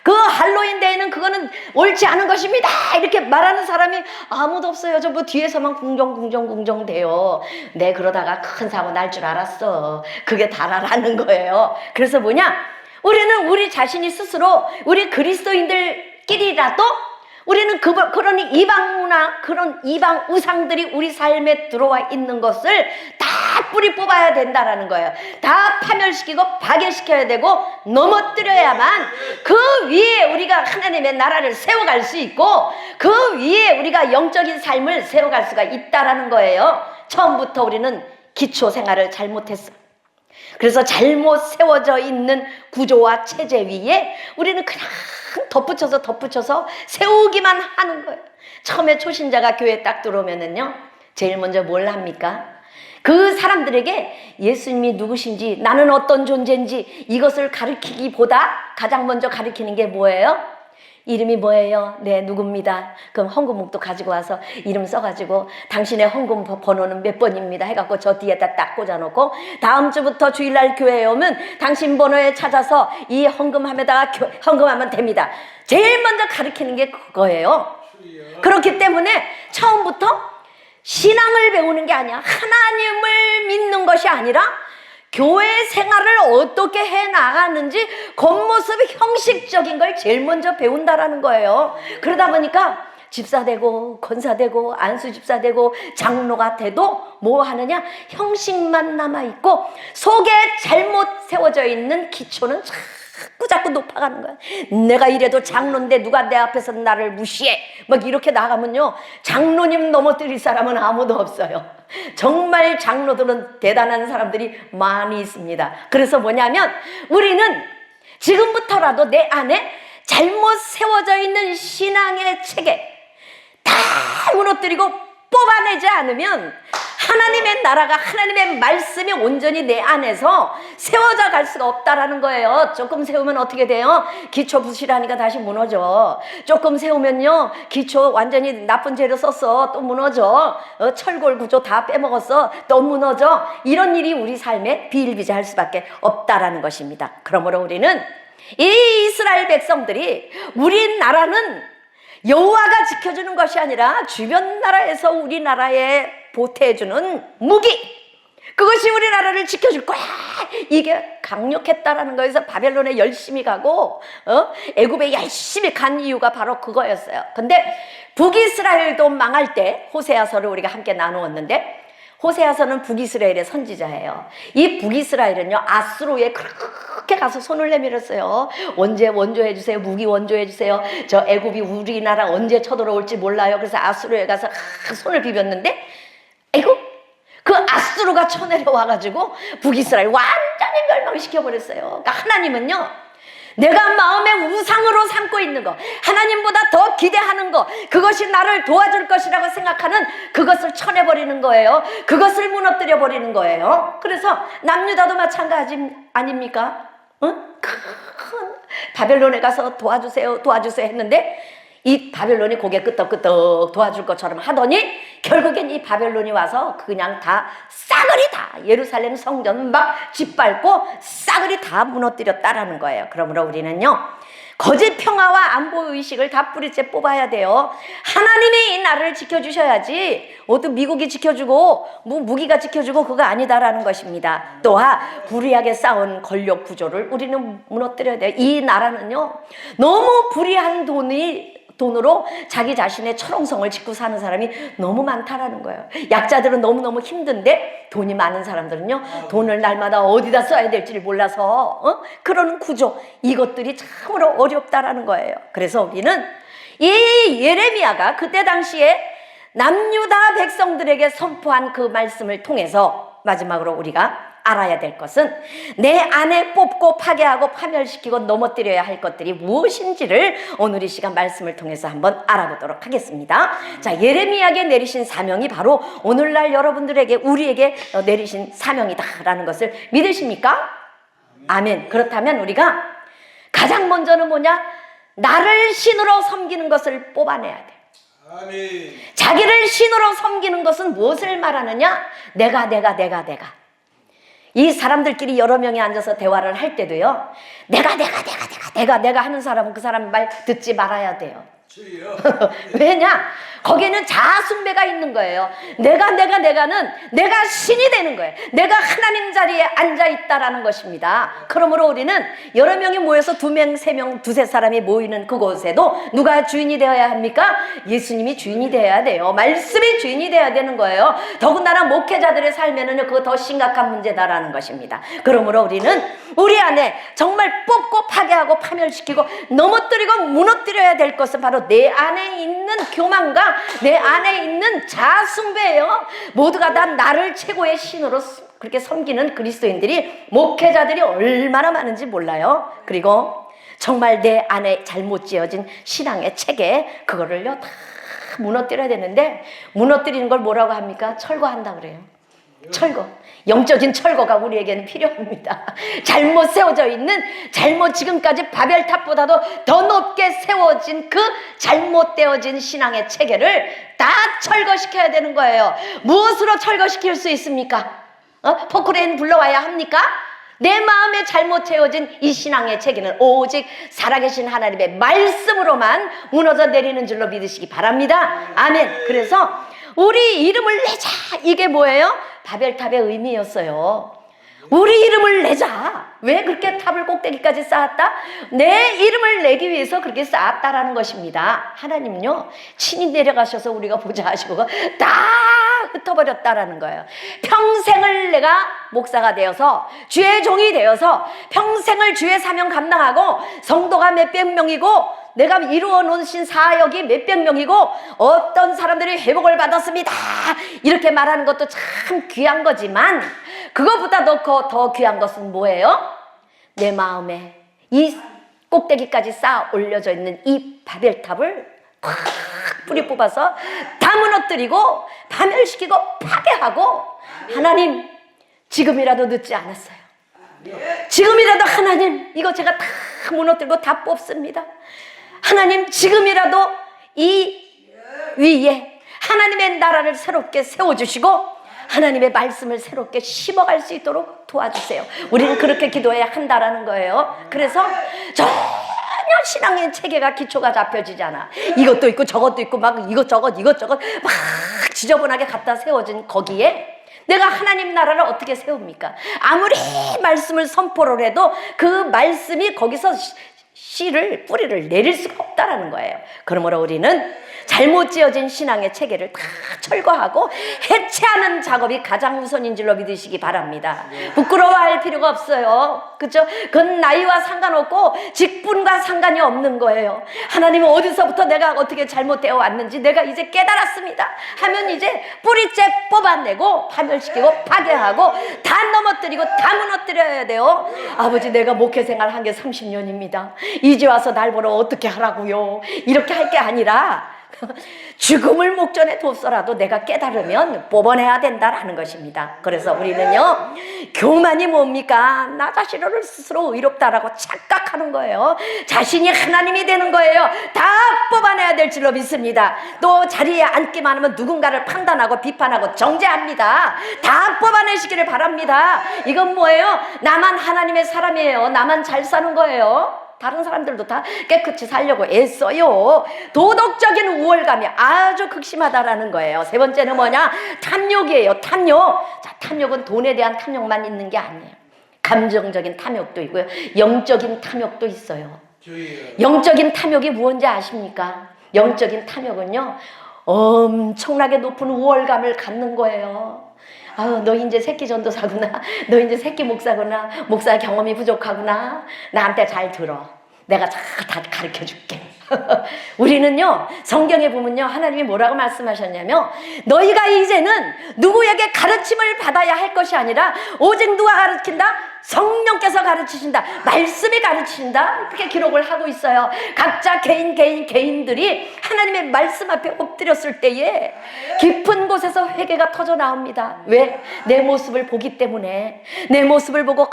그 할로윈 데이는 그거는 옳지 않은 것입니다 이렇게 말하는 사람이 아무도 없어요. 저 뭐 뒤에서만 궁정 돼요. 네, 그러다가 큰 사고 날 줄 알았어. 그게 다라라는 거예요. 그래서 뭐냐, 우리는 우리 자신이 스스로, 우리 그리스도인들끼리라도 우리는 그런 이방 문화, 그런 이방 우상들이 우리 삶에 들어와 있는 것을 다 뿌리 뽑아야 된다라는 거예요. 다 파멸시키고 파괴시켜야 되고 넘어뜨려야만 그 위에 우리가 하나님의 나라를 세워갈 수 있고, 그 위에 우리가 영적인 삶을 세워갈 수가 있다라는 거예요. 처음부터 우리는 기초 생활을 잘못했어. 그래서 잘못 세워져 있는 구조와 체제 위에 우리는 그냥 덧붙여서 세우기만 하는 거예요. 처음에 초신자가 교회에 딱 들어오면은요, 제일 먼저 뭘 합니까? 그 사람들에게 예수님이 누구신지, 나는 어떤 존재인지 이것을 가르치기보다 가장 먼저 가르치는 게 뭐예요? 이름이 뭐예요? 네, 누굽니다. 그럼 헌금목도 가지고 와서 이름 써가지고 당신의 헌금 번호는 몇 번입니다 해갖고 저 뒤에다 딱 꽂아놓고 다음 주부터 주일날 교회에 오면 당신 번호에 찾아서 이 헌금함에다가 헌금하면 됩니다. 제일 먼저 가르치는 게 그거예요. 그렇기 때문에 처음부터 신앙을 배우는 게 아니야. 하나님을 믿는 것이 아니라 교회 생활을 어떻게 해 나가는지 겉모습 형식적인 걸 제일 먼저 배운다라는 거예요. 그러다 보니까 집사 되고 권사 되고 안수 집사 되고 장로가 돼도 뭐 하느냐? 형식만 남아있고 속에 잘못 세워져 있는 기초는 자꾸 높아가는 거야. 내가 이래도 장로인데 누가 내 앞에서 나를 무시해 막 이렇게 나가면요, 장로님 넘어뜨릴 사람은 아무도 없어요. 정말 장로들은 대단한 사람들이 많이 있습니다. 그래서 뭐냐면 우리는 지금부터라도 내 안에 잘못 세워져 있는 신앙의 체계 다 무너뜨리고 뽑아내지 않으면 하나님의 나라가, 하나님의 말씀이 온전히 내 안에서 세워져 갈 수가 없다라는 거예요. 조금 세우면 어떻게 돼요? 기초 부실하니까 다시 무너져. 조금 세우면요, 기초 완전히 나쁜 재료 썼어, 또 무너져. 철골 구조 다 빼먹었어, 또 무너져. 이런 일이 우리 삶에 비일비재할 수밖에 없다라는 것입니다. 그러므로 우리는 이 이스라엘 백성들이 우리나라는 여호와가 지켜주는 것이 아니라 주변 나라에서 우리나라에 보태주는 무기, 그것이 우리나라를 지켜줄 거야, 이게 강력했다라는 거에서 바벨론에 열심히 가고 애굽에 열심히 간 이유가 바로 그거였어요. 근데 북이스라엘도 망할 때 호세아서를 우리가 함께 나누었는데, 호세아서는 북이스라엘의 선지자예요. 이 북이스라엘은요, 아수르에 그렇게 가서 손을 내밀었어요. 언제 원조해 주세요, 무기 원조해 주세요. 저 애굽이 우리나라 언제 쳐들어올지 몰라요. 그래서 아수르에 가서 손을 비볐는데, 아이고, 그 아수르가 쳐내려와가지고 북이스라엘 완전히 멸망시켜버렸어요. 그러니까 하나님은요, 내가 마음에 우상으로 삼고 있는 거, 하나님보다 더 기대하는 거, 그것이 나를 도와줄 것이라고 생각하는 그것을 쳐내버리는 거예요. 그것을 무너뜨려버리는 거예요. 그래서 남유다도 마찬가지 아닙니까? 큰 바벨론에 가서 도와주세요 했는데 이 바벨론이 고개 끄덕끄덕 도와줄 것처럼 하더니 결국엔 이 바벨론이 와서 그냥 다 싸그리 다 예루살렘 성전 막 짓밟고 싸그리 다 무너뜨렸다라는 거예요. 그러므로 우리는요, 거짓 평화와 안보 의식을 다 뿌리째 뽑아야 돼요. 하나님이 이 나라를 지켜주셔야지 어떤 미국이 지켜주고 무기가 지켜주고 그거 아니다라는 것입니다. 또한 불의하게 쌓은 권력 구조를 우리는 무너뜨려야 돼요. 이 나라는요, 너무 불의한 돈으로 자기 자신의 철옹성을 짓고 사는 사람이 너무 많다라는 거예요. 약자들은 너무너무 힘든데 돈이 많은 사람들은요, 돈을 날마다 어디다 써야 될지를 몰라서 그러는 구조, 이것들이 참으로 어렵다라는 거예요. 그래서 우리는 이 예레미야가 그때 당시에 남유다 백성들에게 선포한 그 말씀을 통해서 마지막으로 우리가 알아야 될 것은 내 안에 뽑고 파괴하고 파멸시키고 넘어뜨려야 할 것들이 무엇인지를 오늘 이 시간 말씀을 통해서 한번 알아보도록 하겠습니다. 자, 예레미야에게 내리신 사명이 바로 오늘날 여러분들에게, 우리에게 내리신 사명이다라는 것을 믿으십니까? 아멘. 그렇다면 우리가 가장 먼저는 뭐냐? 나를 신으로 섬기는 것을 뽑아내야 돼. 아멘. 자기를 신으로 섬기는 것은 무엇을 말하느냐? 내가 이 사람들끼리 여러 명이 앉아서 대화를 할 때도요, 내가 하는 사람은 그 사람 말 듣지 말아야 돼요. 주여. 왜냐? 거기에는 자아숭배가 있는 거예요. 내가는 내가 신이 되는 거예요. 내가 하나님 자리에 앉아있다라는 것입니다. 그러므로 우리는 여러 명이 모여서 2명, 3명, 2, 3사람이 모이는 그곳에도 누가 주인이 되어야 합니까? 예수님이 주인이 되어야 돼요. 말씀이 주인이 되어야 되는 거예요. 더군다나 목회자들의 삶에는요, 그거 더 심각한 문제다라는 것입니다. 그러므로 우리는 우리 안에 정말 뽑고 파괴하고 파멸시키고 넘어뜨리고 무너뜨려야 될 것은 바로 내 안에 있는 교만과 내 안에 있는 자아숭배예요. 모두가 다 나를 최고의 신으로 그렇게 섬기는 그리스도인들이, 목회자들이 얼마나 많은지 몰라요. 그리고 정말 내 안에 잘못 지어진 신앙의 체계, 그거를요 다 무너뜨려야 되는데, 무너뜨리는 걸 뭐라고 합니까? 철거한다 그래요. 철거. 영적인 철거가 우리에게는 필요합니다. 잘못 세워져 있는, 잘못 지금까지 바벨탑보다도 더 높게 세워진 그 잘못되어진 신앙의 체계를 다 철거시켜야 되는 거예요. 무엇으로 철거시킬 수 있습니까? 포크레인 불러와야 합니까? 내 마음에 잘못 채워진 이 신앙의 체계는 오직 살아계신 하나님의 말씀으로만 무너져 내리는 줄로 믿으시기 바랍니다. 아멘. 그래서 우리 이름을 내자. 이게 뭐예요? 바벨탑의 의미였어요. 우리 이름을 내자. 왜 그렇게 탑을 꼭대기까지 쌓았다? 내 이름을 내기 위해서 그렇게 쌓았다라는 것입니다. 하나님은요, 친히 내려가셔서 우리가 보자 하시고 다 흩어버렸다라는 거예요. 평생을 내가 목사가 되어서 주의 종이 되어서 평생을 주의 사명 감당하고 성도가 몇백 명이고 내가 이루어 놓으신 사역이 몇백 명이고 어떤 사람들이 회복을 받았습니다. 이렇게 말하는 것도 참 귀한 거지만 그것보다 더 귀한 것은 뭐예요? 내 마음에 이 꼭대기까지 쌓아 올려져 있는 이 바벨탑을 팍 뿌리 뽑아서 다 무너뜨리고 파멸시키고 파괴하고 하나님 지금이라도 늦지 않았어요. 지금이라도 하나님 이거 제가 다 무너뜨리고 다 뽑습니다. 하나님 지금이라도 이 위에 하나님의 나라를 새롭게 세워주시고 하나님의 말씀을 새롭게 심어갈 수 있도록 도와주세요. 우리는 그렇게 기도해야 한다라는 거예요. 그래서 전혀 신앙의 체계가 기초가 잡혀지잖아. 이것도 있고 저것도 있고 막 이것저것 막 지저분하게 갖다 세워진 거기에 내가 하나님 나라를 어떻게 세웁니까? 아무리 말씀을 선포를 해도 그 말씀이 거기서 씨를 뿌리를 내릴 수가 없다라는 거예요. 그러므로 우리는 잘못 지어진 신앙의 체계를 다 철거하고 해체하는 작업이 가장 우선인 줄로 믿으시기 바랍니다. 부끄러워할 필요가 없어요. 그렇죠? 그건 나이와 상관없고 직분과 상관이 없는 거예요. 하나님은 어디서부터 내가 어떻게 잘못되어 왔는지 내가 이제 깨달았습니다 하면 이제 뿌리째 뽑아내고 파멸시키고 파괴하고 다 넘어뜨리고 다 무너뜨려야 돼요. 아버지 내가 목회생활 한 게 30년입니다. 이제 와서 날 보러 어떻게 하라고요? 이렇게 할 게 아니라 죽음을 목전에 뒀어라도 내가 깨달으면 뽑아내야 된다라는 것입니다. 그래서 우리는요, 교만이 뭡니까? 나 자신을 스스로 의롭다라고 착각하는 거예요. 자신이 하나님이 되는 거예요. 다 뽑아내야 될 줄로 믿습니다. 또 자리에 앉기만 하면 누군가를 판단하고 비판하고 정죄합니다. 다 뽑아내시기를 바랍니다. 이건 뭐예요? 나만 하나님의 사람이에요. 나만 잘 사는 거예요. 다른 사람들도 다 깨끗이 살려고 애써요. 도덕적인 우월감이 아주 극심하다라는 거예요. 세 번째는 뭐냐? 탐욕이에요. 탐욕. 자, 탐욕은 돈에 대한 탐욕만 있는 게 아니에요. 감정적인 탐욕도 있고요. 영적인 탐욕도 있어요. 영적인 탐욕이 무엇인지 아십니까? 영적인 탐욕은요, 엄청나게 높은 우월감을 갖는 거예요. 아유, 너 이제 새끼 전도사구나. 너 이제 새끼 목사구나. 목사 경험이 부족하구나. 나한테 잘 들어. 내가 다 가르쳐 줄게. 우리는요, 성경에 보면요, 하나님이 뭐라고 말씀하셨냐면, 너희가 이제는 누구에게 가르침을 받아야 할 것이 아니라 오직 누가 가르친다? 성령께서 가르치신다. 말씀이 가르치신다. 이렇게 기록을 하고 있어요. 각자 개인들이 하나님의 말씀 앞에 엎드렸을 때에 깊은 곳에서 회개가 터져 나옵니다. 왜? 내 모습을 보기 때문에. 내 모습을 보고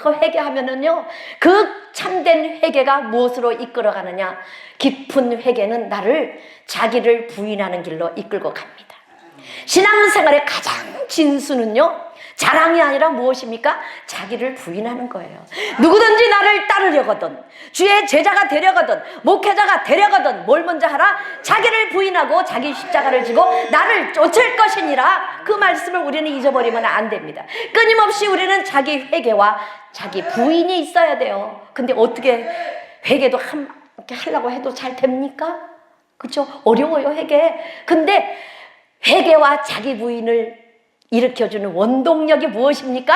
회개하면은요, 그 참된 회개가 무엇으로 이끌어가느냐? 깊은 회개는 나를 자기를 부인하는 길로 이끌고 갑니다. 신앙생활의 가장 진수는요, 자랑이 아니라 무엇입니까? 자기를 부인하는 거예요. 누구든지 나를 따르려거든, 주의 제자가 되려거든, 목회자가 되려거든 뭘 먼저 하라? 자기를 부인하고 자기 십자가를 지고 나를 쫓을 것이니라. 그 말씀을 우리는 잊어버리면 안 됩니다. 끊임없이 우리는 자기 회개와 자기 부인이 있어야 돼요. 근데 어떻게 회개도 이렇게 하려고 해도 잘 됩니까? 그렇죠? 어려워요, 회개. 근데 회개와 자기 부인을 일으켜주는 원동력이 무엇입니까?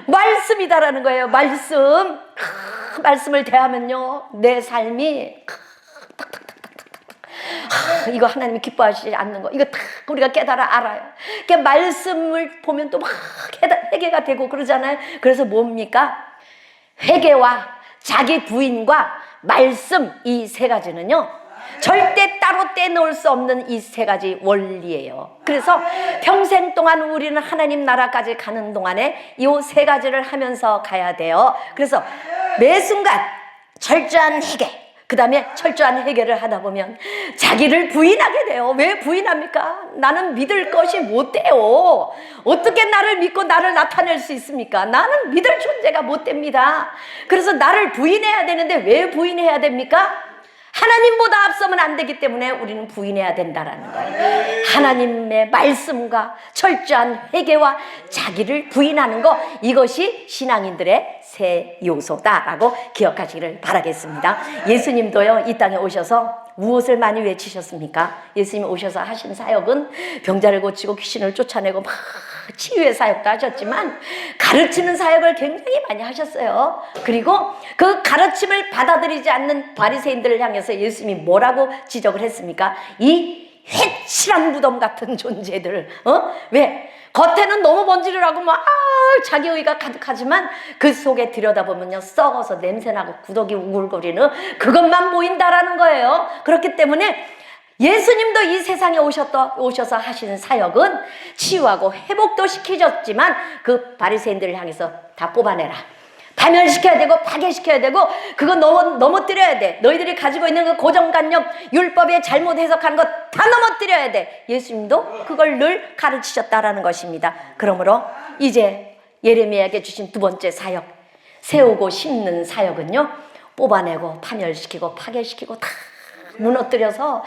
말씀이다라는 거예요. 말씀. 말씀을 대하면요, 내 삶이 이거 하나님이 기뻐하시지 않는 거, 이거 다 우리가 깨달아 알아요. 그 말씀을 보면 또 막 회개가 되고 그러잖아요. 그래서 뭡니까? 회개와 자기 부인과 말씀, 이 세 가지는요, 절대 따로 하나로 떼놓을 수 없는 이 세 가지 원리예요. 그래서 평생 동안 우리는 하나님 나라까지 가는 동안에 이 세 가지를 하면서 가야 돼요. 그래서 매 순간 철저한 회개, 그 다음에 철저한 회개를 하다 보면 자기를 부인하게 돼요. 왜 부인합니까? 나는 믿을 것이 못 돼요. 어떻게 나를 믿고 나를 나타낼 수 있습니까? 나는 믿을 존재가 못 됩니다. 그래서 나를 부인해야 되는데 왜 부인해야 됩니까? 하나님보다 앞서면 안 되기 때문에 우리는 부인해야 된다라는 거예요. 하나님의 말씀과 철저한 회개와 자기를 부인하는 거, 이것이 신앙인들의 세 요소다라고 기억하시기를 바라겠습니다. 예수님도요, 이 땅에 오셔서 무엇을 많이 외치셨습니까? 예수님이 오셔서 하신 사역은 병자를 고치고 귀신을 쫓아내고 막 치유의 사역도 하셨지만 가르치는 사역을 굉장히 많이 하셨어요. 그리고 그 가르침을 받아들이지 않는 바리새인들을 향해서 예수님이 뭐라고 지적을 했습니까? 이 회칠한 무덤 같은 존재들, 왜? 겉에는 너무 번지르르하고 막 자기의가 가득하지만 그 속에 들여다보면요, 썩어서 냄새나고 구더기 우글거리는 그것만 보인다라는 거예요. 그렇기 때문에 예수님도 이 세상에 오셔서 하신 사역은 치유하고 회복도 시키셨지만 그 바리새인들을 향해서 다 뽑아내라, 파멸시켜야 되고 파괴시켜야 되고 그거 넘어뜨려야 돼. 너희들이 가지고 있는 그 고정관념, 율법에 잘못 해석한 것 다 넘어뜨려야 돼. 예수님도 그걸 늘 가르치셨다라는 것입니다. 그러므로 이제 예레미야에게 주신 두 번째 사역, 세우고 심는 사역은요, 뽑아내고 파멸시키고 파괴시키고 다 무너뜨려서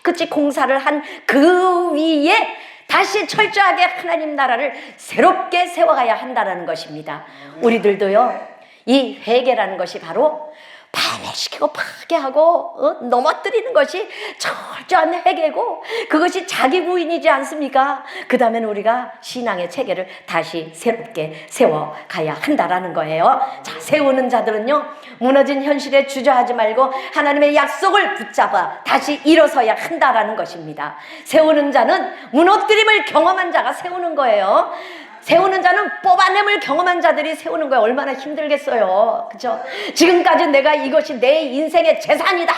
깨끗이 공사를 한 그 위에 다시 철저하게 하나님 나라를 새롭게 세워가야 한다는 것입니다. 우리들도요, 이 회개라는 것이 바로 파멸시키고 파괴하고 넘어뜨리는 것이 철저한 회개고, 그것이 자기 부인이지 않습니까? 그 다음에는 우리가 신앙의 체계를 다시 새롭게 세워가야 한다라는 거예요. 자, 세우는 자들은요, 무너진 현실에 주저하지 말고 하나님의 약속을 붙잡아 다시 일어서야 한다라는 것입니다. 세우는 자는 무너뜨림을 경험한 자가 세우는 거예요. 세우는 자는 뽑아냄을 경험한 자들이 세우는 거예요. 얼마나 힘들겠어요. 그죠? 지금까지 내가 이것이 내 인생의 재산이다.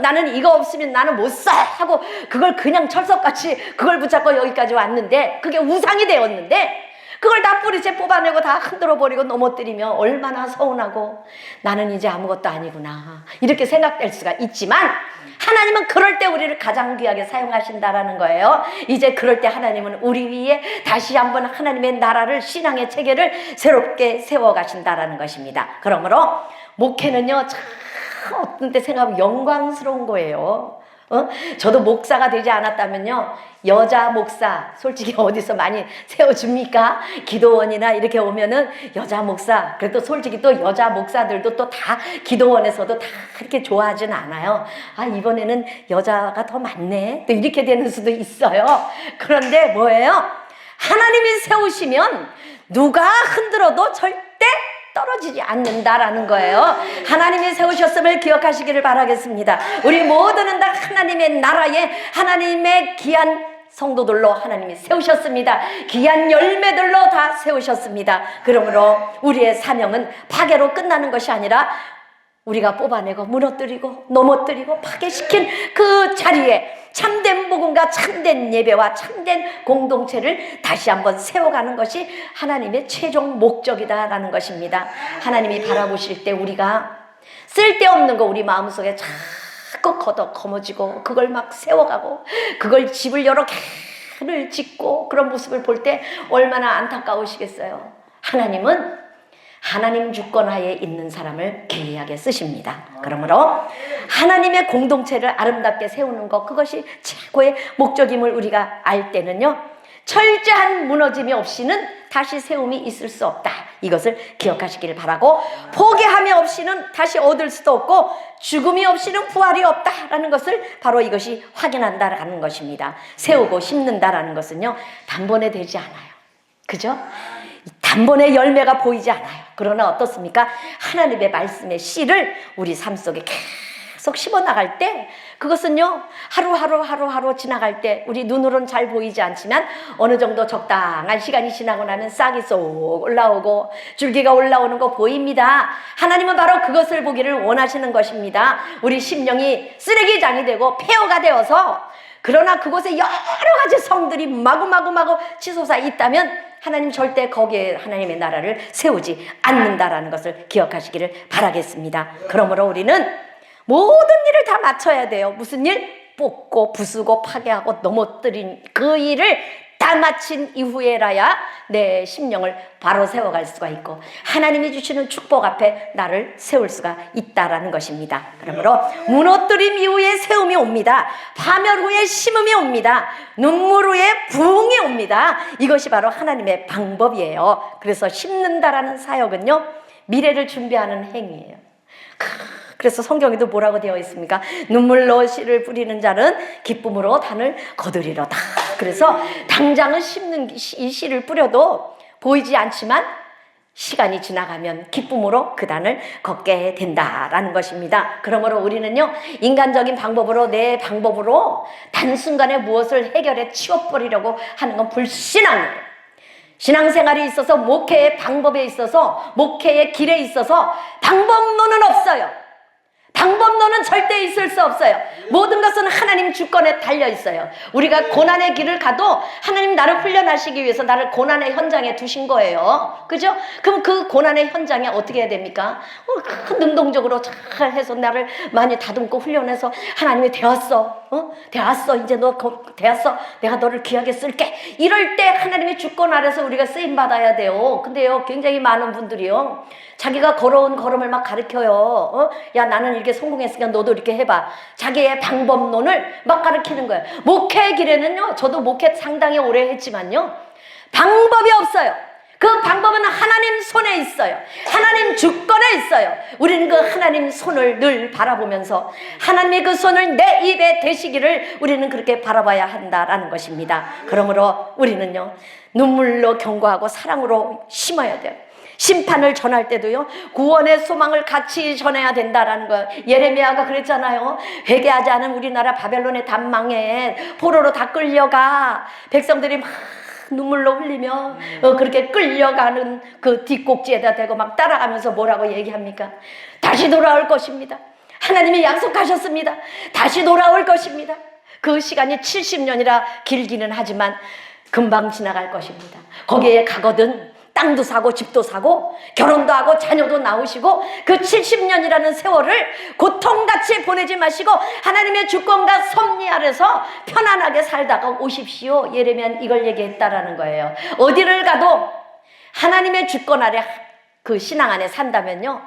나는 이거 없으면 나는 못 살 하고 그걸 그냥 철석같이 그걸 붙잡고 여기까지 왔는데, 그게 우상이 되었는데 그걸 다 뿌리째 뽑아내고 다 흔들어 버리고 넘어뜨리면 얼마나 서운하고 나는 이제 아무것도 아니구나 이렇게 생각될 수가 있지만, 하나님은 그럴 때 우리를 가장 귀하게 사용하신다라는 거예요. 이제 그럴 때 하나님은 우리 위에 다시 한번 하나님의 나라를, 신앙의 체계를 새롭게 세워가신다라는 것입니다. 그러므로 목회는요, 참 어떤 때 생각하면 영광스러운 거예요. 저도 목사가 되지 않았다면요, 여자 목사 솔직히 어디서 많이 세워줍니까? 기도원이나 이렇게 오면은 여자 목사, 그래도 솔직히 또 여자 목사들도 또 다 기도원에서도 다 그렇게 좋아하진 않아요. 아, 이번에는 여자가 더 많네, 또 이렇게 되는 수도 있어요. 그런데 뭐예요? 하나님이 세우시면 누가 흔들어도 절대 떨어지지 않는다라는 거예요. 하나님이 세우셨음을 기억하시기를 바라겠습니다. 우리 모두는 다 하나님의 나라에 하나님의 귀한 성도들로 하나님이 세우셨습니다. 귀한 열매들로 다 세우셨습니다. 그러므로 우리의 사명은 파괴로 끝나는 것이 아니라 우리가 뽑아내고 무너뜨리고 넘어뜨리고 파괴시킨 그 자리에 참된 복음과 참된 예배와 참된 공동체를 다시 한번 세워가는 것이 하나님의 최종 목적이다라는 것입니다. 하나님이 바라보실 때 우리가 쓸데없는 거 우리 마음속에 자꾸 거머쥐고 그걸 막 세워가고 그걸 집을 여러 개를 짓고 그런 모습을 볼 때 얼마나 안타까우시겠어요. 하나님은 하나님 주권하에 있는 사람을 귀하게 쓰십니다. 그러므로 하나님의 공동체를 아름답게 세우는 것, 그것이 최고의 목적임을 우리가 알 때는요, 철저한 무너짐이 없이는 다시 세움이 있을 수 없다. 이것을 기억하시기를 바라고, 포기함이 없이는 다시 얻을 수도 없고 죽음이 없이는 부활이 없다라는 것을 바로 이것이 확인한다라는 것입니다. 세우고 심는다라는 것은요, 단번에 되지 않아요. 그죠? 단번에 열매가 보이지 않아요. 그러나 어떻습니까? 하나님의 말씀의 씨를 우리 삶 속에 쏙 씹어 나갈 때 그것은요 하루하루 지나갈 때 우리 눈으로는 잘 보이지 않지만 어느 정도 적당한 시간이 지나고 나면 싹이 쏙 올라오고 줄기가 올라오는 거 보입니다. 하나님은 바로 그것을 보기를 원하시는 것입니다. 우리 심령이 쓰레기장이 되고 폐허가 되어서 그러나 그곳에 여러 가지 성들이 마구마구 치솟아 있다면 하나님 절대 거기에 하나님의 나라를 세우지 않는다라는 것을 기억하시기를 바라겠습니다. 그러므로 우리는 모든 일을 다 맞춰야 돼요. 무슨 일? 뽑고 부수고 파괴하고 넘어뜨린 그 일을 다 마친 이후에라야 내 심령을 바로 세워갈 수가 있고 하나님이 주시는 축복 앞에 나를 세울 수가 있다라는 것입니다. 그러므로 무너뜨림 이후에 세움이 옵니다. 파멸 후에 심음이 옵니다. 눈물 후에 부흥이 옵니다. 이것이 바로 하나님의 방법이에요. 그래서 심는다라는 사역은요 미래를 준비하는 행위예요. 그래서 성경에도 뭐라고 되어 있습니까? 눈물로 씨를 뿌리는 자는 기쁨으로 단을 거두리로다. 그래서 당장은 심는 이 씨를 뿌려도 보이지 않지만 시간이 지나가면 기쁨으로 그 단을 걷게 된다라는 것입니다. 그러므로 우리는요 인간적인 방법으로 내 방법으로 단순간에 무엇을 해결해 치워버리려고 하는 건 불신앙이에요. 신앙생활에 있어서 목회의 방법에 있어서 목회의 길에 있어서 방법론은 없어요. 방법론은 절대 있을 수 없어요. 모든 것은 하나님 주권에 달려 있어요. 우리가 고난의 길을 가도 하나님 나를 훈련하시기 위해서 나를 고난의 현장에 두신 거예요. 그죠? 그럼 그 고난의 현장에 어떻게 해야 됩니까? 능동적으로 잘 해서 나를 많이 다듬고 훈련해서 하나님이 되었어. 되었어. 이제 너 되었어. 내가 너를 귀하게 쓸게. 이럴 때 하나님의 주권 아래서 우리가 쓰임받아야 돼요. 근데요 굉장히 많은 분들이요 자기가 걸어온 걸음을 막 가르쳐요. 야 나는 이렇게 성공했으니까 너도 이렇게 해봐. 자기의 방법론을 막 가르치는 거예요. 목회의 길에는요 저도 목회 상당히 오래 했지만요 방법이 없어요. 그 방법은 하나님 손에 있어요. 하나님 주권에 있어요. 우리는 그 하나님 손을 늘 바라보면서 하나님의 그 손을 내 입에 대시기를 우리는 그렇게 바라봐야 한다라는 것입니다. 그러므로 우리는요 눈물로 경고하고 사랑으로 심어야 돼요. 심판을 전할 때도요 구원의 소망을 같이 전해야 된다라는 거예요. 예레미야가 그랬잖아요. 회개하지 않은 우리나라 바벨론의 단망에 포로로 다 끌려가. 백성들이 막 눈물로 흘리며 그렇게 끌려가는 그 뒷꼭지에다 대고 막 따라가면서 뭐라고 얘기합니까? 다시 돌아올 것입니다. 하나님이 약속하셨습니다. 다시 돌아올 것입니다. 그 시간이 70년이라 길기는 하지만 금방 지나갈 것입니다. 거기에 가거든 땅도 사고 집도 사고 결혼도 하고 자녀도 낳으시고 그 70년이라는 세월을 고통같이 보내지 마시고 하나님의 주권과 섭리 아래서 편안하게 살다가 오십시오. 예레미야는 이걸 얘기했다라는 거예요. 어디를 가도 하나님의 주권 아래 그 신앙 안에 산다면요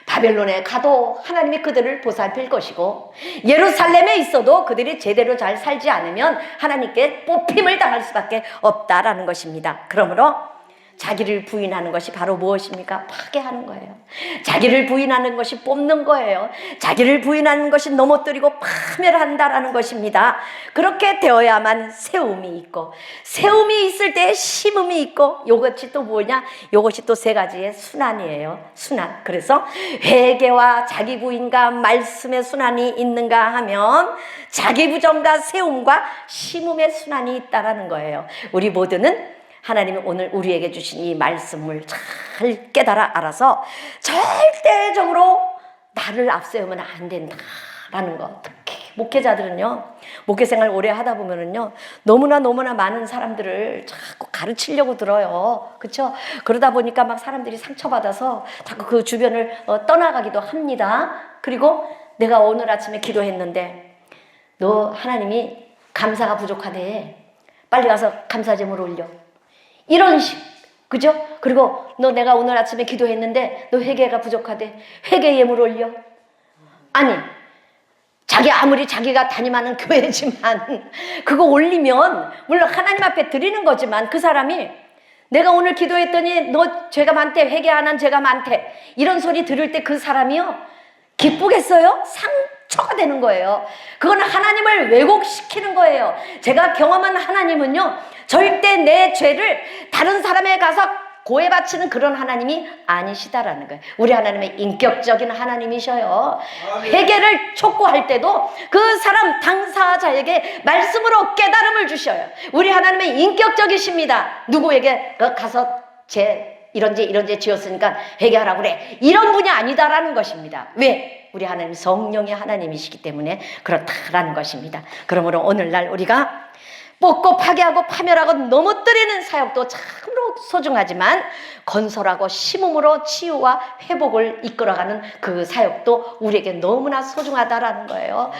바벨론에 가도 하나님이 그들을 보살필 것이고 예루살렘에 있어도 그들이 제대로 잘 살지 않으면 하나님께 뽑힘을 당할 수밖에 없다라는 것입니다. 그러므로 자기를 부인하는 것이 바로 무엇입니까? 파괴하는 거예요. 자기를 부인하는 것이 뽑는 거예요. 자기를 부인하는 것이 넘어뜨리고 파멸한다라는 것입니다. 그렇게 되어야만 세움이 있고 세움이 있을 때 심음이 있고 이것이 또 뭐냐? 이것이 또 세 가지의 순환이에요. 순환. 그래서 회개와 자기 부인과 말씀의 순환이 있는가 하면 자기 부정과 세움과 심음의 순환이 있다라는 거예요. 우리 모두는 하나님이 오늘 우리에게 주신 이 말씀을 잘 깨달아 알아서 절대적으로 나를 앞세우면 안 된다라는 거. 특히 목회자들은요 목회생활 오래 하다 보면은요 너무나 많은 사람들을 자꾸 가르치려고 들어요. 그렇죠? 그러다 보니까 막 사람들이 상처받아서 자꾸 그 주변을 떠나가기도 합니다. 그리고 내가 오늘 아침에 기도했는데 너 하나님이 감사가 부족하대. 빨리 가서 감사 제물 올려. 이런 식, 그죠? 그리고 너 내가 오늘 아침에 기도했는데 너 회개가 부족하대. 회개 예물 올려. 아니, 자기 아무리 자기가 담임하는 교회지만 그거 올리면 물론 하나님 앞에 드리는 거지만 그 사람이 내가 오늘 기도했더니 너 죄가 많대. 회개 안 한 죄가 많대. 이런 소리 들을 때 그 사람이요 기쁘겠어요? 상처가 되는 거예요. 그건 하나님을 왜곡시키는 거예요. 제가 경험한 하나님은요 절대 내 죄를 다른 사람에 가서 고해 바치는 그런 하나님이 아니시다라는 거예요. 우리 하나님은 인격적인 하나님이셔요. 회개를 촉구할 때도 그 사람 당사자에게 말씀으로 깨달음을 주셔요. 우리 하나님은 인격적이십니다. 누구에게 가서 이런 죄 지었으니까 회개하라고 그래, 이런 분이 아니다라는 것입니다. 왜? 우리 하나님 성령의 하나님이시기 때문에 그렇다라는 것입니다. 그러므로 오늘날 우리가 뽑고 파괴하고 파멸하고 넘어뜨리는 사역도 참으로 소중하지만 건설하고 심음으로 치유와 회복을 이끌어가는 그 사역도 우리에게 너무나 소중하다라는 거예요.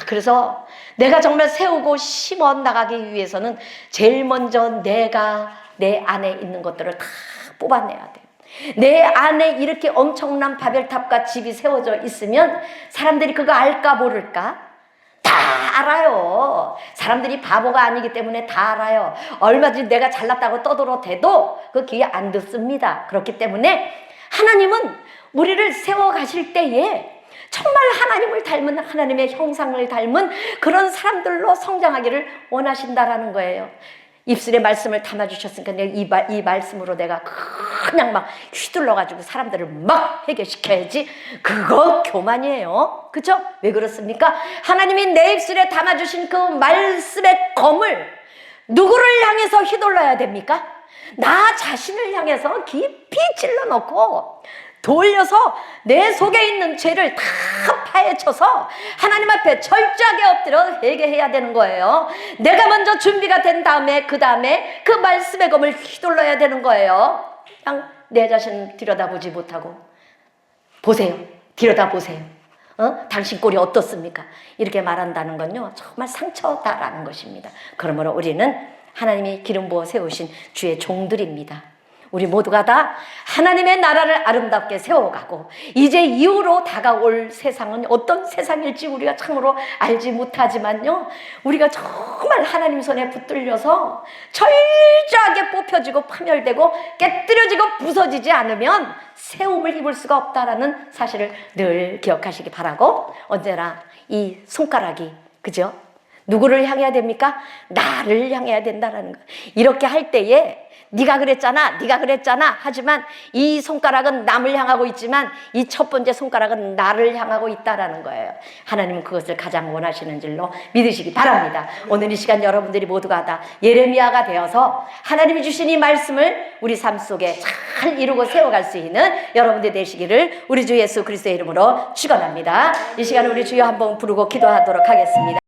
그래서 내가 정말 세우고 심어 나가기 위해서는 제일 먼저 내가 내 안에 있는 것들을 다 뽑아내야 돼요. 내 안에 이렇게 엄청난 바벨탑과 집이 세워져 있으면 사람들이 그거 알까 모를까? 다 알아요. 사람들이 바보가 아니기 때문에 다 알아요. 얼마든지 내가 잘났다고 떠들어대도 그 귀에 안 듣습니다. 그렇기 때문에 하나님은 우리를 세워가실 때에 정말 하나님을 닮은, 하나님의 형상을 닮은 그런 사람들로 성장하기를 원하신다라는 거예요. 입술에 말씀을 담아주셨으니까 내가 이 말씀으로 내가 그냥 막 휘둘러가지고 사람들을 막 회개시켜야지. 그거 교만이에요. 그죠? 왜 그렇습니까? 하나님이 내 입술에 담아주신 그 말씀의 검을 누구를 향해서 휘둘러야 됩니까? 나 자신을 향해서 깊이 찔러넣고 돌려서 내 속에 있는 죄를 다 파헤쳐서 하나님 앞에 철저하게 엎드려 회개해야 되는 거예요. 내가 먼저 준비가 된 다음에 그 말씀의 검을 휘둘러야 되는 거예요. 그냥 내 자신 들여다보지 못하고 보세요. 들여다보세요. 당신 꼴이 어떻습니까? 이렇게 말한다는 건요, 정말 상처다라는 것입니다. 그러므로 우리는 하나님이 기름 부어 세우신 주의 종들입니다. 우리 모두가 다 하나님의 나라를 아름답게 세워가고 이제 이후로 다가올 세상은 어떤 세상일지 우리가 참으로 알지 못하지만요, 우리가 정말 하나님 손에 붙들려서 철저하게 뽑혀지고 파멸되고 깨뜨려지고 부서지지 않으면 세움을 입을 수가 없다라는 사실을 늘 기억하시기 바라고, 언제나 이 손가락이, 그죠? 누구를 향해야 됩니까? 나를 향해야 된다라는 거. 이렇게 할 때에 네가 그랬잖아 하지만 이 손가락은 남을 향하고 있지만 이 첫 번째 손가락은 나를 향하고 있다라는 거예요. 하나님은 그것을 가장 원하시는 줄로 믿으시기 바랍니다. 오늘 이 시간 여러분들이 모두가 다 예레미야가 되어서 하나님이 주신 이 말씀을 우리 삶 속에 잘 이루고 세워갈 수 있는 여러분들 되시기를 우리 주 예수 그리스도의 이름으로 축원합니다. 이 시간에 우리 주여 한번 부르고 기도하도록 하겠습니다.